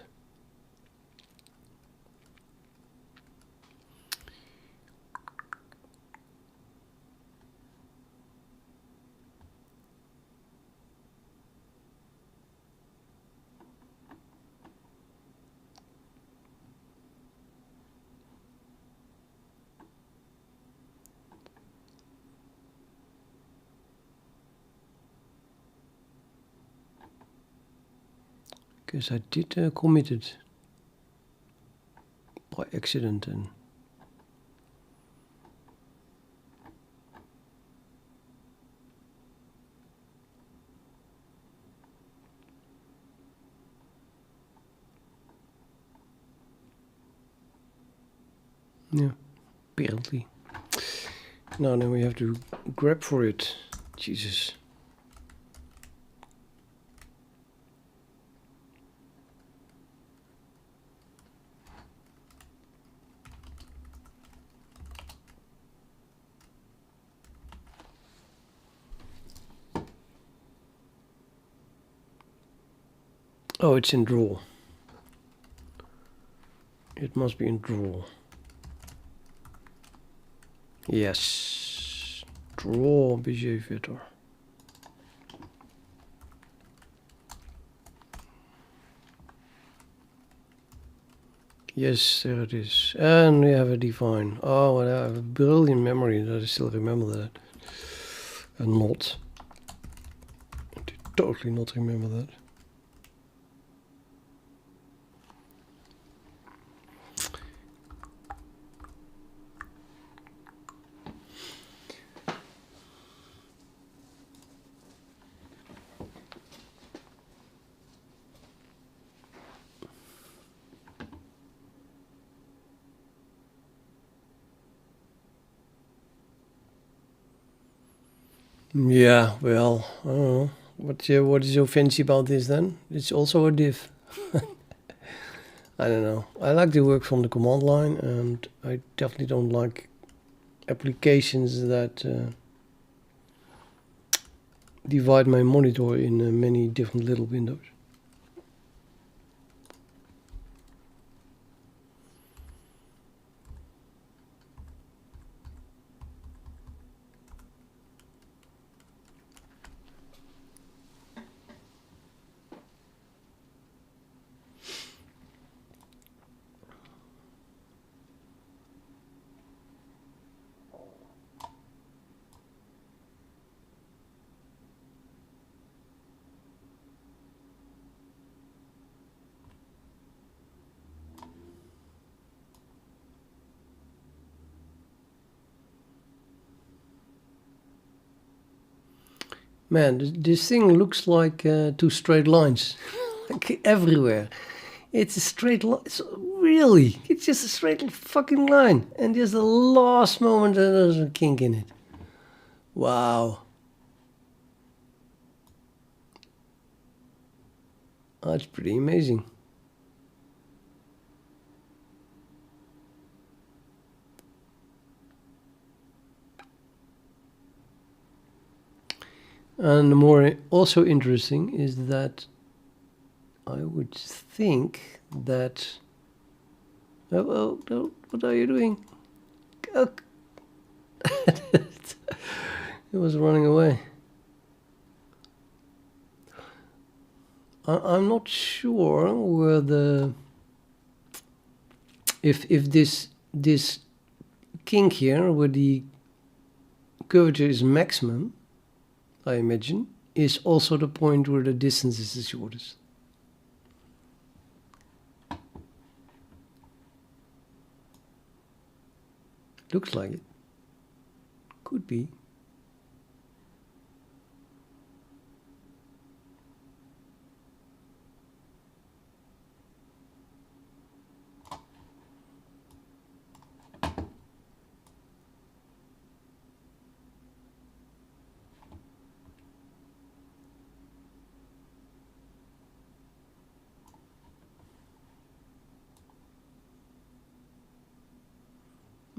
Guess I did commit it by accident and yeah, apparently. Now then we have to grab for it. Jesus. Oh, it's in draw. It must be in draw. Yes. Draw Bezier fitter. Yes, there it is. And we have a define. Oh, and I have a brilliant memory that I still remember that. And not. I did totally not remember that. Yeah, well, I don't know. What is so fancy about this then? It's also a div. I don't know. I like to work from the command line, and I definitely don't like applications that divide my monitor in many different little windows. Man, this thing looks like two straight lines, like everywhere. It's a straight line. Really, it's just a straight fucking line. And just the last moment there's a kink in it. Wow. That's pretty amazing. And more also interesting is that I would think that... Oh, what are you doing? Oh. It was running away. I'm not sure whether... If this kink here, where the curvature is maximum, I imagine, is also the point where the distance is the shortest. Looks like it. Could be.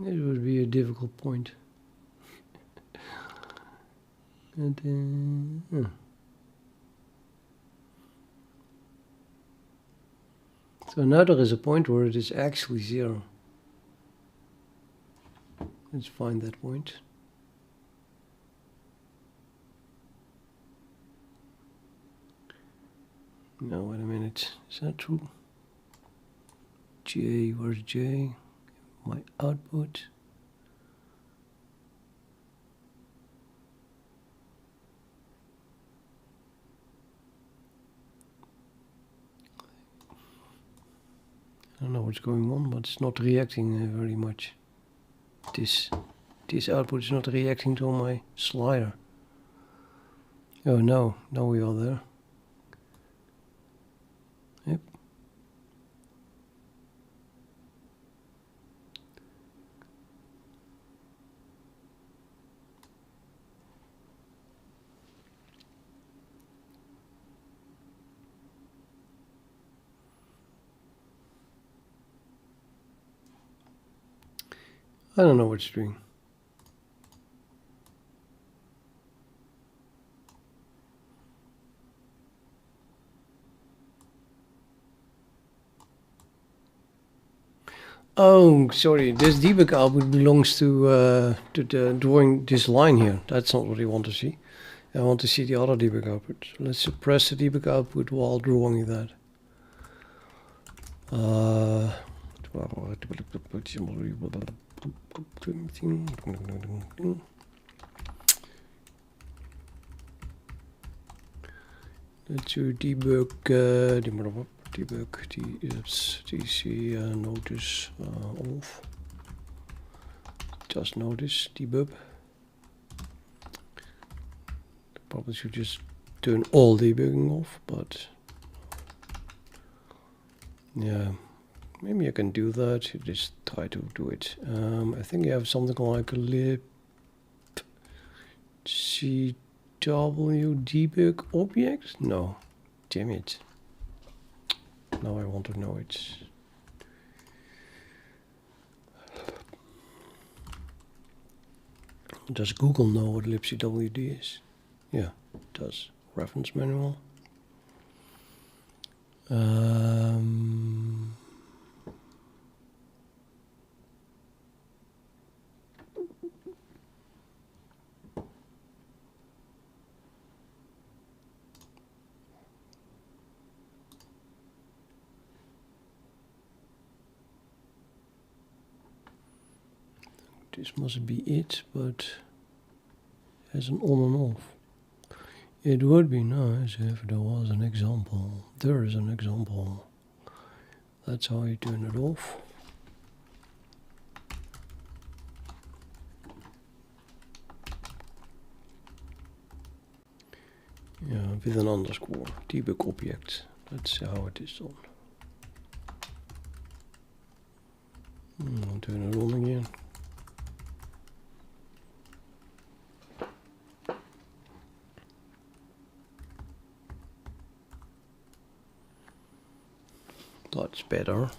It would be a difficult point. And, So now there is a point where it is actually 0. Let's find that point. No, wait a minute. Is that true? J, where's J? My output. I don't know what's going on, but it's not reacting very much. This output is not reacting to my slider. Oh no, now we are there. Yep. I don't know what it's doing. Oh, sorry. This debug output belongs to the drawing this line here. That's not what I want to see. I want to see the other debug output. So let's suppress the debug output while drawing that. It Let's debug debug tc notice off. Just notice debug. Probably should just turn all debugging off, but yeah, maybe I can do that. Just try to do it. I think you have something like a lib cw debug object. No, damn it. Now I want to know it. Does Google know what libcwd is? Yeah, it does. Reference manual. This must be it, but has an on and off. It would be nice if there was an example. There is an example. That's how you turn it off. Yeah, with an underscore. Debug object. That's how it is done. I'll turn it on again. That's better.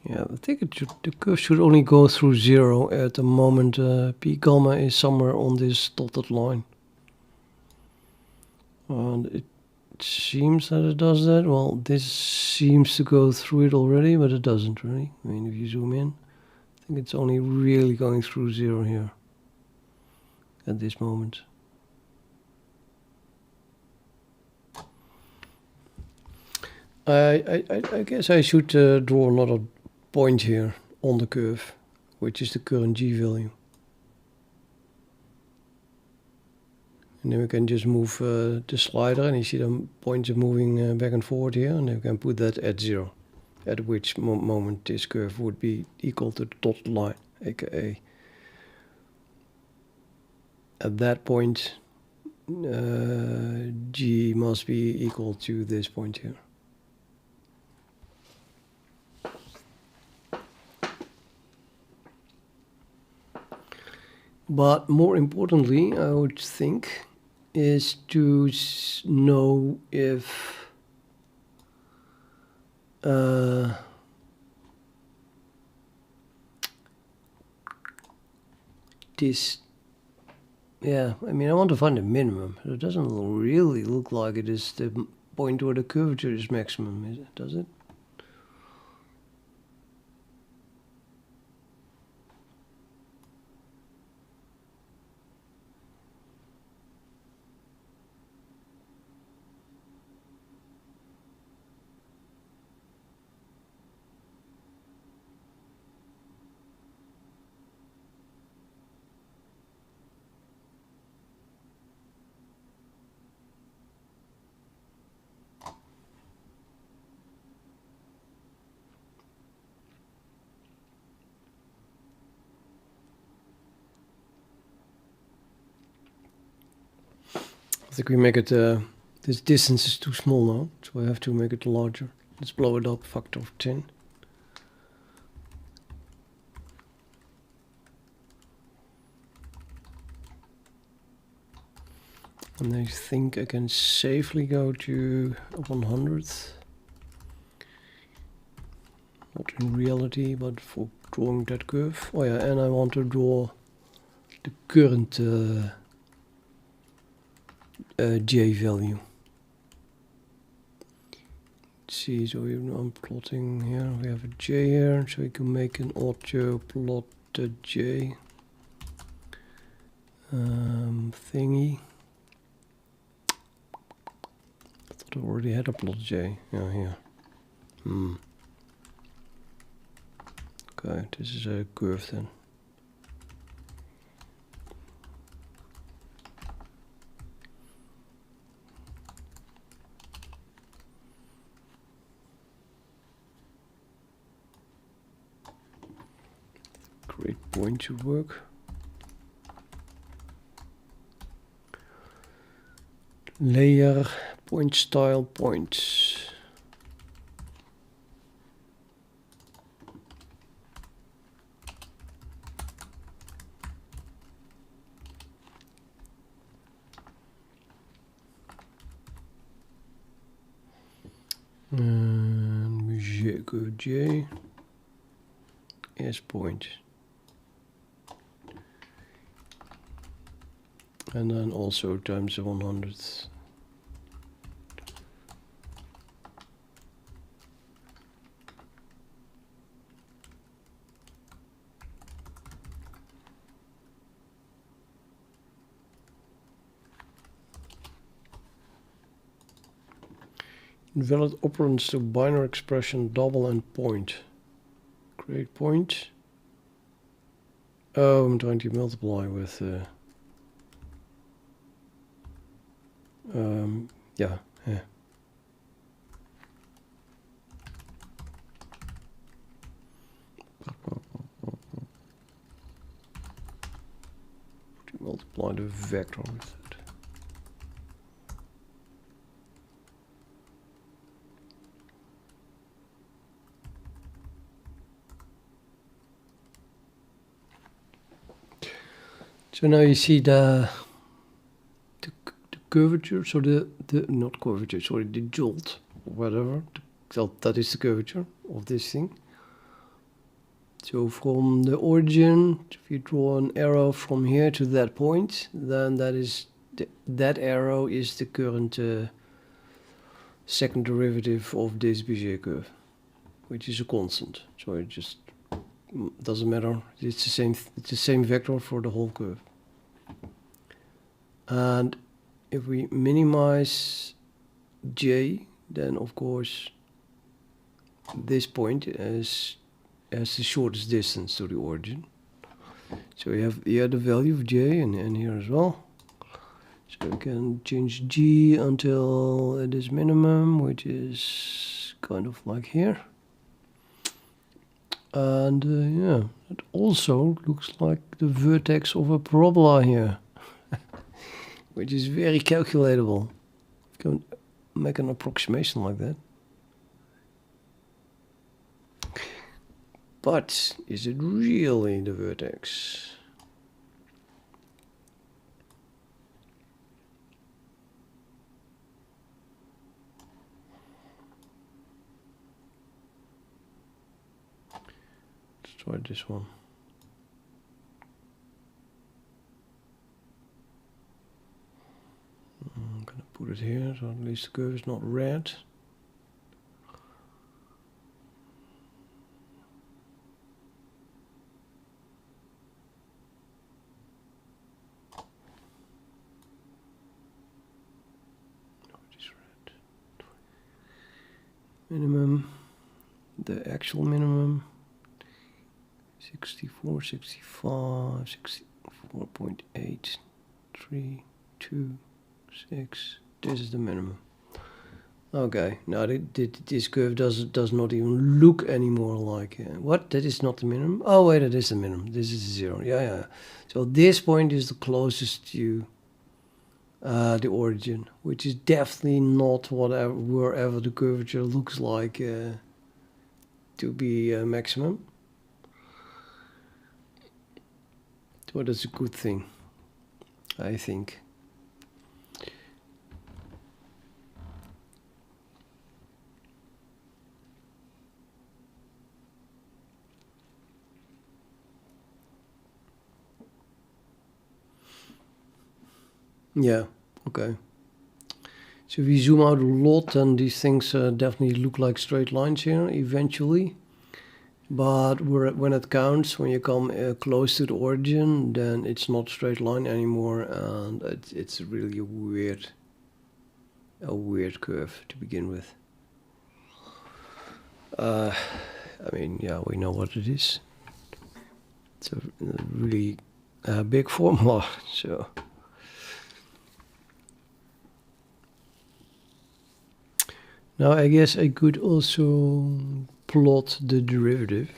Yeah, I think the curve should only go through 0 at the moment p gamma is somewhere on this dotted line. And it seems that it does that. Well, this seems to go through it already, but it doesn't really. I mean, if you zoom in, I think it's only really going through 0 here at this moment. I guess I should draw another point here on the curve, which is the current G value. And then we can just move the slider, and you see the points are moving back and forward here, and then we can put that at 0, at which moment this curve would be equal to the dotted line, aka at that point G must be equal to this point here. But more importantly, I would think, is to know if this, yeah, I mean, I want to find the minimum. It doesn't really look like it is the point where the curvature is maximum, does it? I think we make it, this distance is too small now, so I have to make it larger. Let's blow it up factor of 10. And I think I can safely go to 100. Not in reality, but for drawing that curve. Oh yeah, and I want to draw the current J value. Let's see, so I'm plotting here. We have a J here, so we can make an auto plot the J thingy. I thought I already had a plot J. Yeah, here. Okay, this is a curve then. Great point to work. Layer point style points. And Bezier curve J as point. And then also times 100. Invalid operands to binary expression double and point. Create point. Oh, I'm trying to multiply with yeah. To multiply the vector with it. So now you see the curvature, so the not curvature, sorry, the jolt, or whatever. So that is the curvature of this thing. So from the origin, if you draw an arrow from here to that point, then that is that arrow is the current second derivative of this Bezier curve, which is a constant. So it just doesn't matter. It's the same vector for the whole curve. And if we minimize J, then of course this point has the shortest distance to the origin. So we have here the value of J and here as well. So we can change G until it is minimum, which is kind of like here. And yeah, it also looks like the vertex of a parabola here. Which is very calculatable. Can make an approximation like that. But is it really the vertex? Let's try this one. I'm gonna put it here, so at least the curve is not red. No, it is red. Minimum, the actual minimum, 64, 65, 64.8, 3, 2, 6. This is the minimum. Okay, now this curve does not even look anymore like what? That is not the minimum. Oh wait, that is the minimum. This is 0. Yeah. So this point is the closest to the origin, which is definitely not whatever wherever the curvature looks like to be maximum. So that's a good thing, I think. Yeah, okay. So if we zoom out a lot, then these things definitely look like straight lines here eventually. But when it counts, when you come close to the origin, then it's not straight line anymore, and it's really a weird curve to begin with. I mean, yeah, we know what it is. It's a really big formula, so. Now I guess I could also plot the derivative.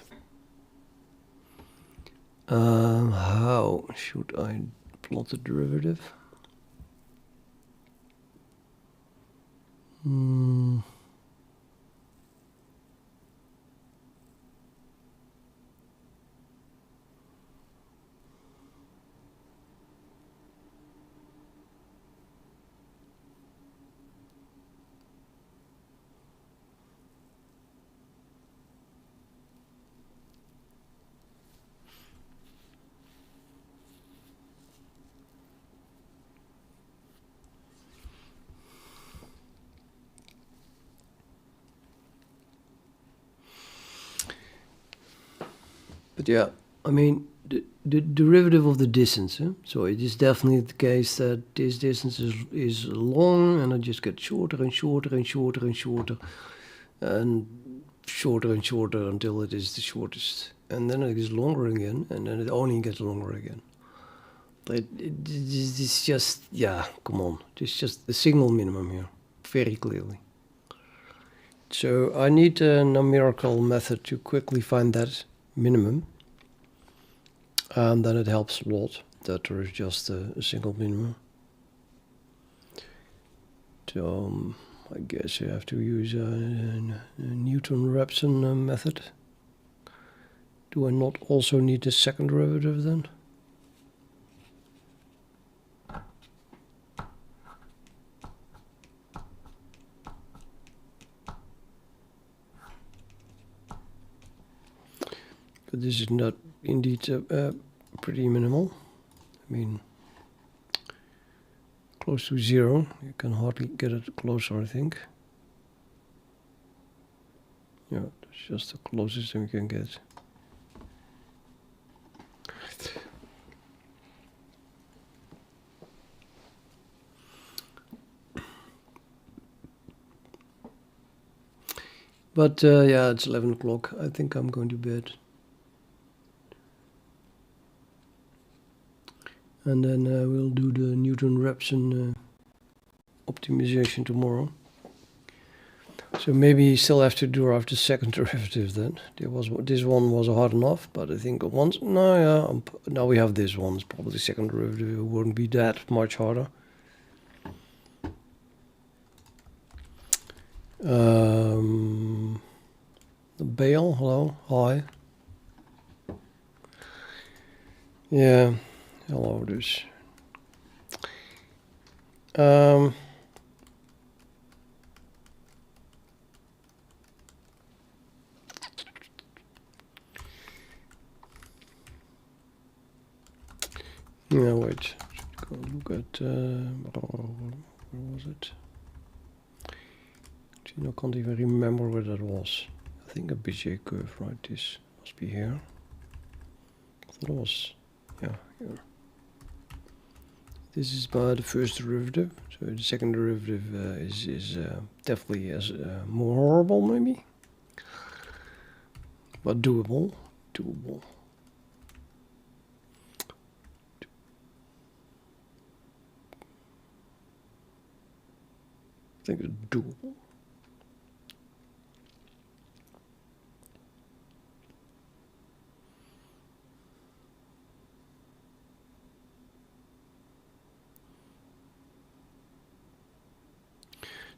How should I plot the derivative? But yeah, I mean, the derivative of the distance. So it is definitely the case that this distance is long, and it just gets shorter and shorter and shorter and shorter, and shorter and shorter until it is the shortest. And then it gets longer again, and then it only gets longer again. But it's just, yeah, come on. It's just a single minimum here, very clearly. So I need a numerical method to quickly find that minimum. And then it helps a lot that there is just a single minimum. So I guess you have to use a Newton-Raphson method. Do I not also need the second derivative then? But this is not indeed pretty minimal. I mean, close to 0. You can hardly get it closer, I think. Yeah, that's just the closest we can get. But yeah, it's 11 o'clock. I think I'm going to bed. And then we'll do the Newton-Raphson optimization tomorrow. So maybe you still have to derive the second derivative then. This one was hard enough, but I think once, no, yeah, now we have this one. It's probably the second derivative. It wouldn't be that much harder. Bale, hello, hi. Yeah, hello, dus. Yeah, wait. Go look at where was it? Actually, I can't even remember where that was. I think a Bezier curve, right? This must be here. I thought it was, yeah, here. This is by the first derivative. So the second derivative is definitely as more horrible, maybe, but doable. Doable. I think it's doable.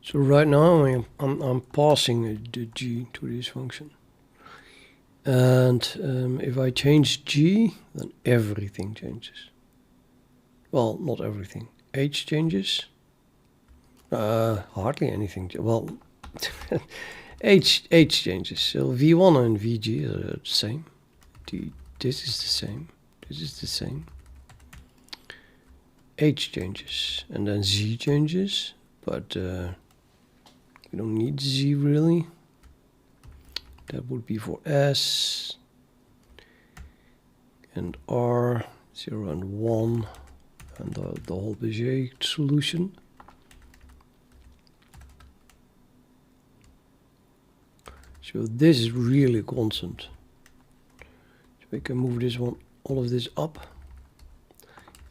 So right now I'm passing the g to this function. And if I change g, then everything changes. Well, not everything. H changes. Hardly anything. Well, H changes. So V1 and VG are the same. This is the same. This is the same. H changes. And then Z changes. But we don't need Z really. That would be for S. And R, 0 and 1. And the whole Bezier solution. So this is really constant. So we can move this one, all of this up.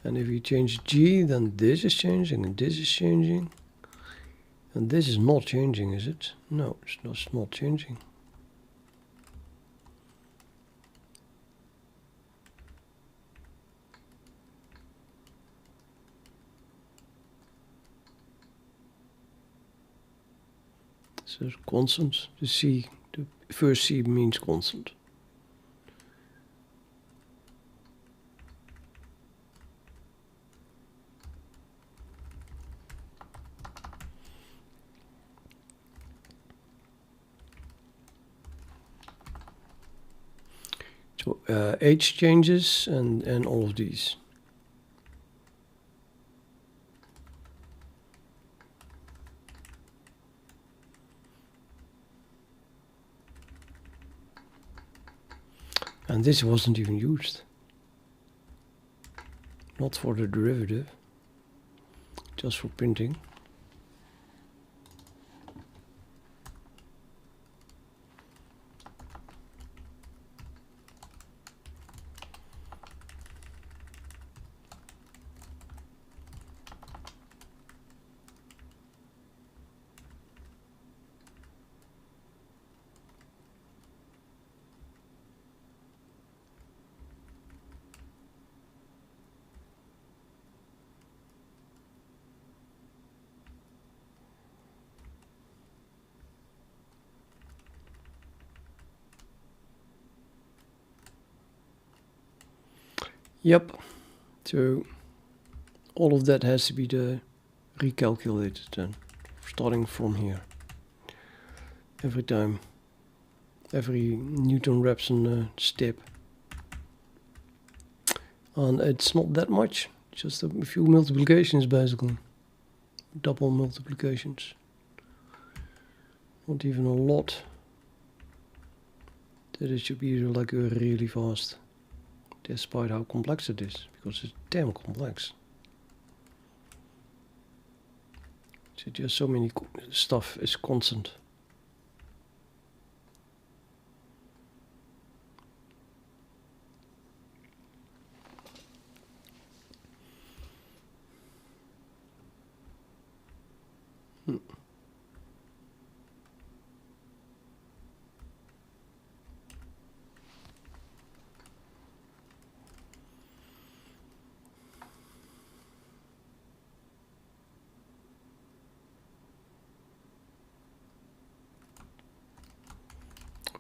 And if you change G, then this is changing and this is changing. And this is not changing, is it? No, it's not changing. So it's constant. The C, the first C means constant. So H changes and all of these. And this wasn't even used. Not for the derivative, just for printing. Yep. So all of that has to be recalculated then, starting from here. Every time, every Newton-Raphson step. And it's not that much, just a few multiplications basically. Double multiplications. Not even a lot. That it should be like really fast. Despite how complex it is, because it's damn complex. So just so many stuff is constant.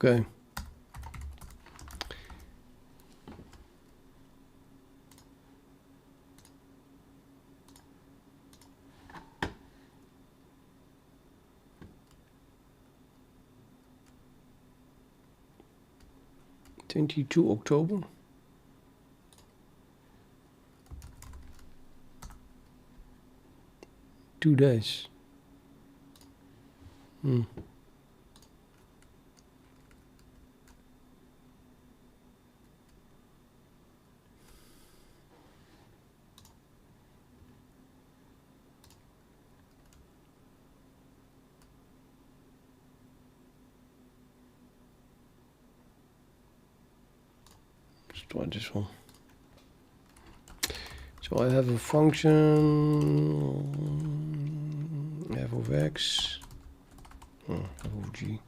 Okay. October 22. 2 days. Let's try this one. So I have a function f of x, f of g.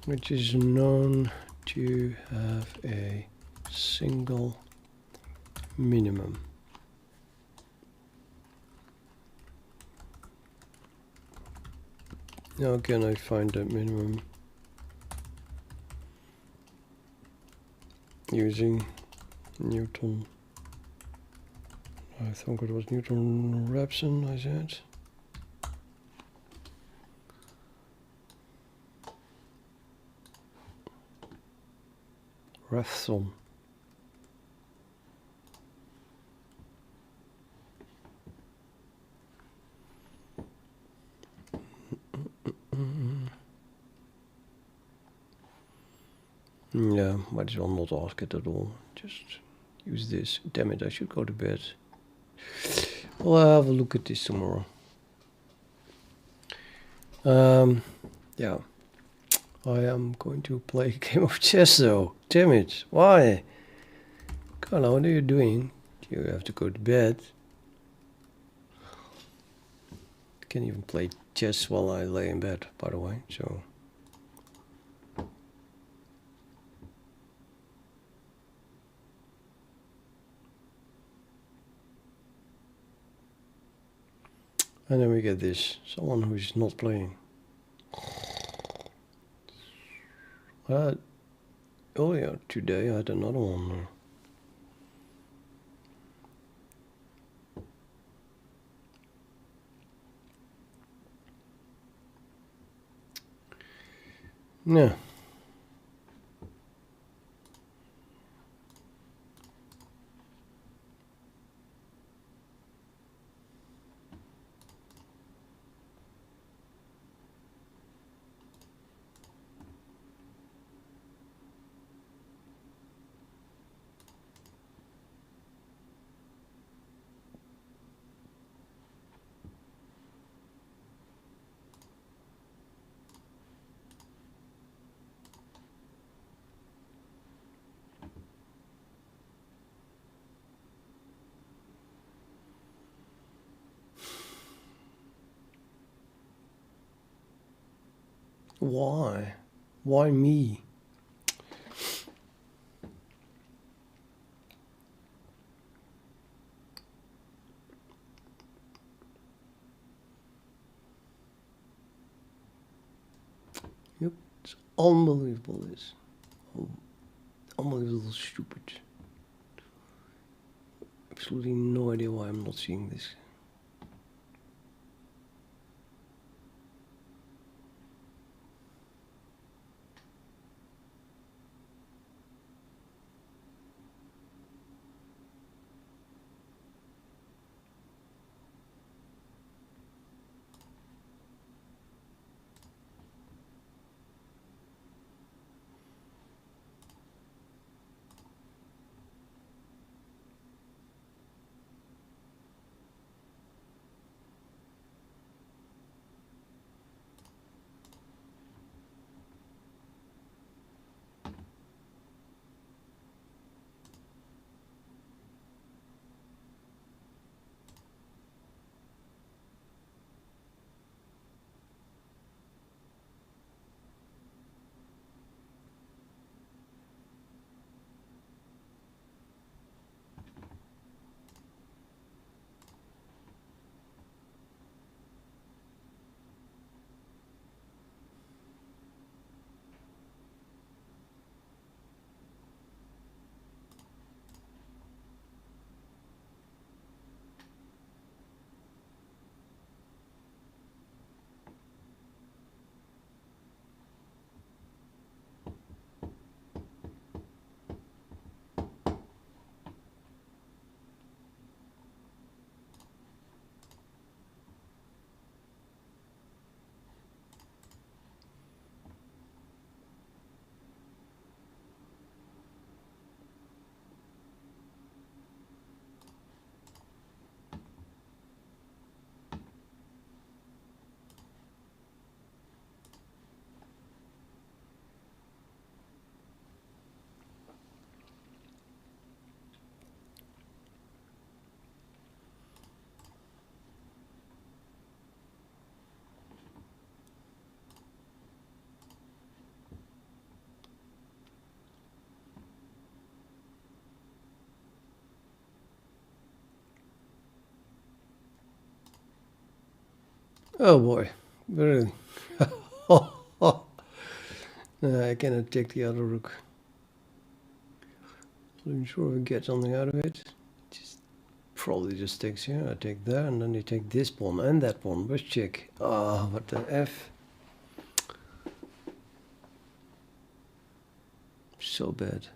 Which is known to have a single minimum. How can I find that minimum? Using Newton. I think it was Newton-Raphson, I said. Raphson. Yeah, might as well not ask it at all. Just use this. Damn it, I should go to bed. We'll have a look at this tomorrow. Yeah. I am going to play a game of chess though. Damn it. Why? Carla, what are you doing? You have to go to bed. Can't even play chess while I lay in bed, by the way, so. And then we get this, someone who's not playing. Oh yeah, today I had another one. Yeah. Why? Why me? Yep, it's unbelievable this. Unbelievable stupid. Absolutely no idea why I'm not seeing this. Oh boy, really? I cannot take the other rook. I'm sure we get something out of it. Just probably just takes here. I take there, and then you take this pawn and that pawn. Where's check? Ah, what the F? So bad.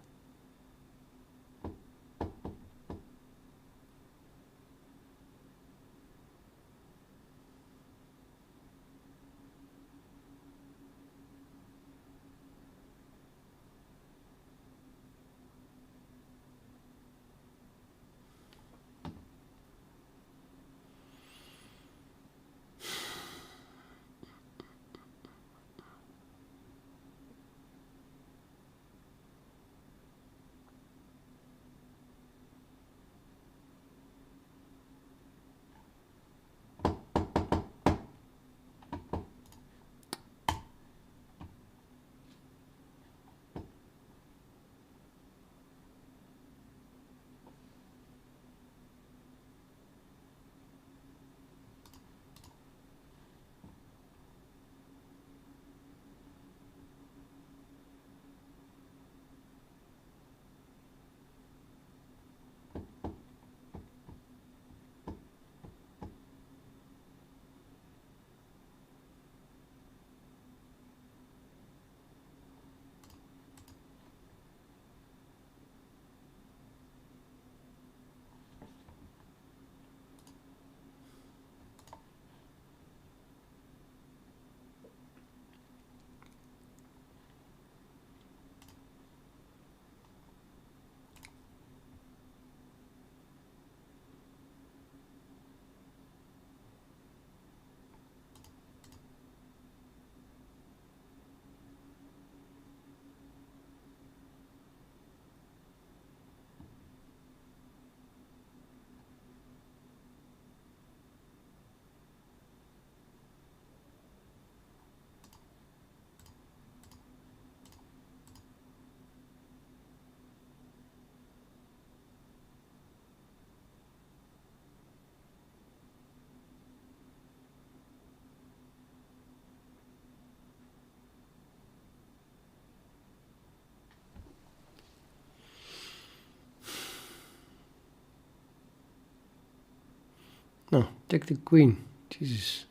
No, take the queen. Jesus.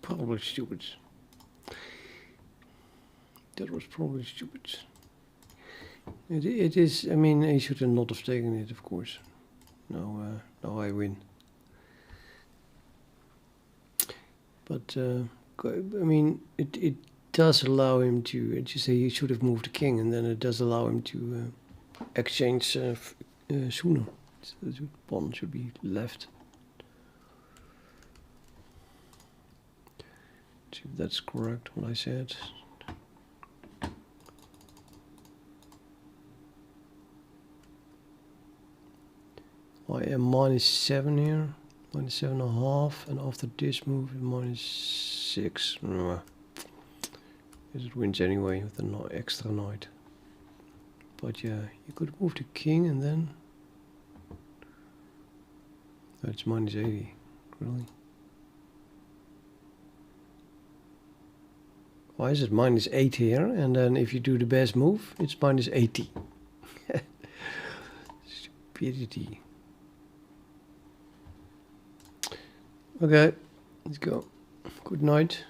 Probably stupid. That was probably stupid. It is, I mean, I should not have taken it, of course. Now I win. But, I mean, it does allow him to, as you say, he should have moved the king, and then it does allow him to exchange sooner. So the pawn should be left. See if that's correct, what I said. I am -7 here, -7.5, and after this move, -6. It wins anyway with an extra knight. But yeah, you could move the king and then. That's -80, really. Why is it -8 here? And then if you do the best move, it's -80. Stupidity. Okay, let's go. Good night.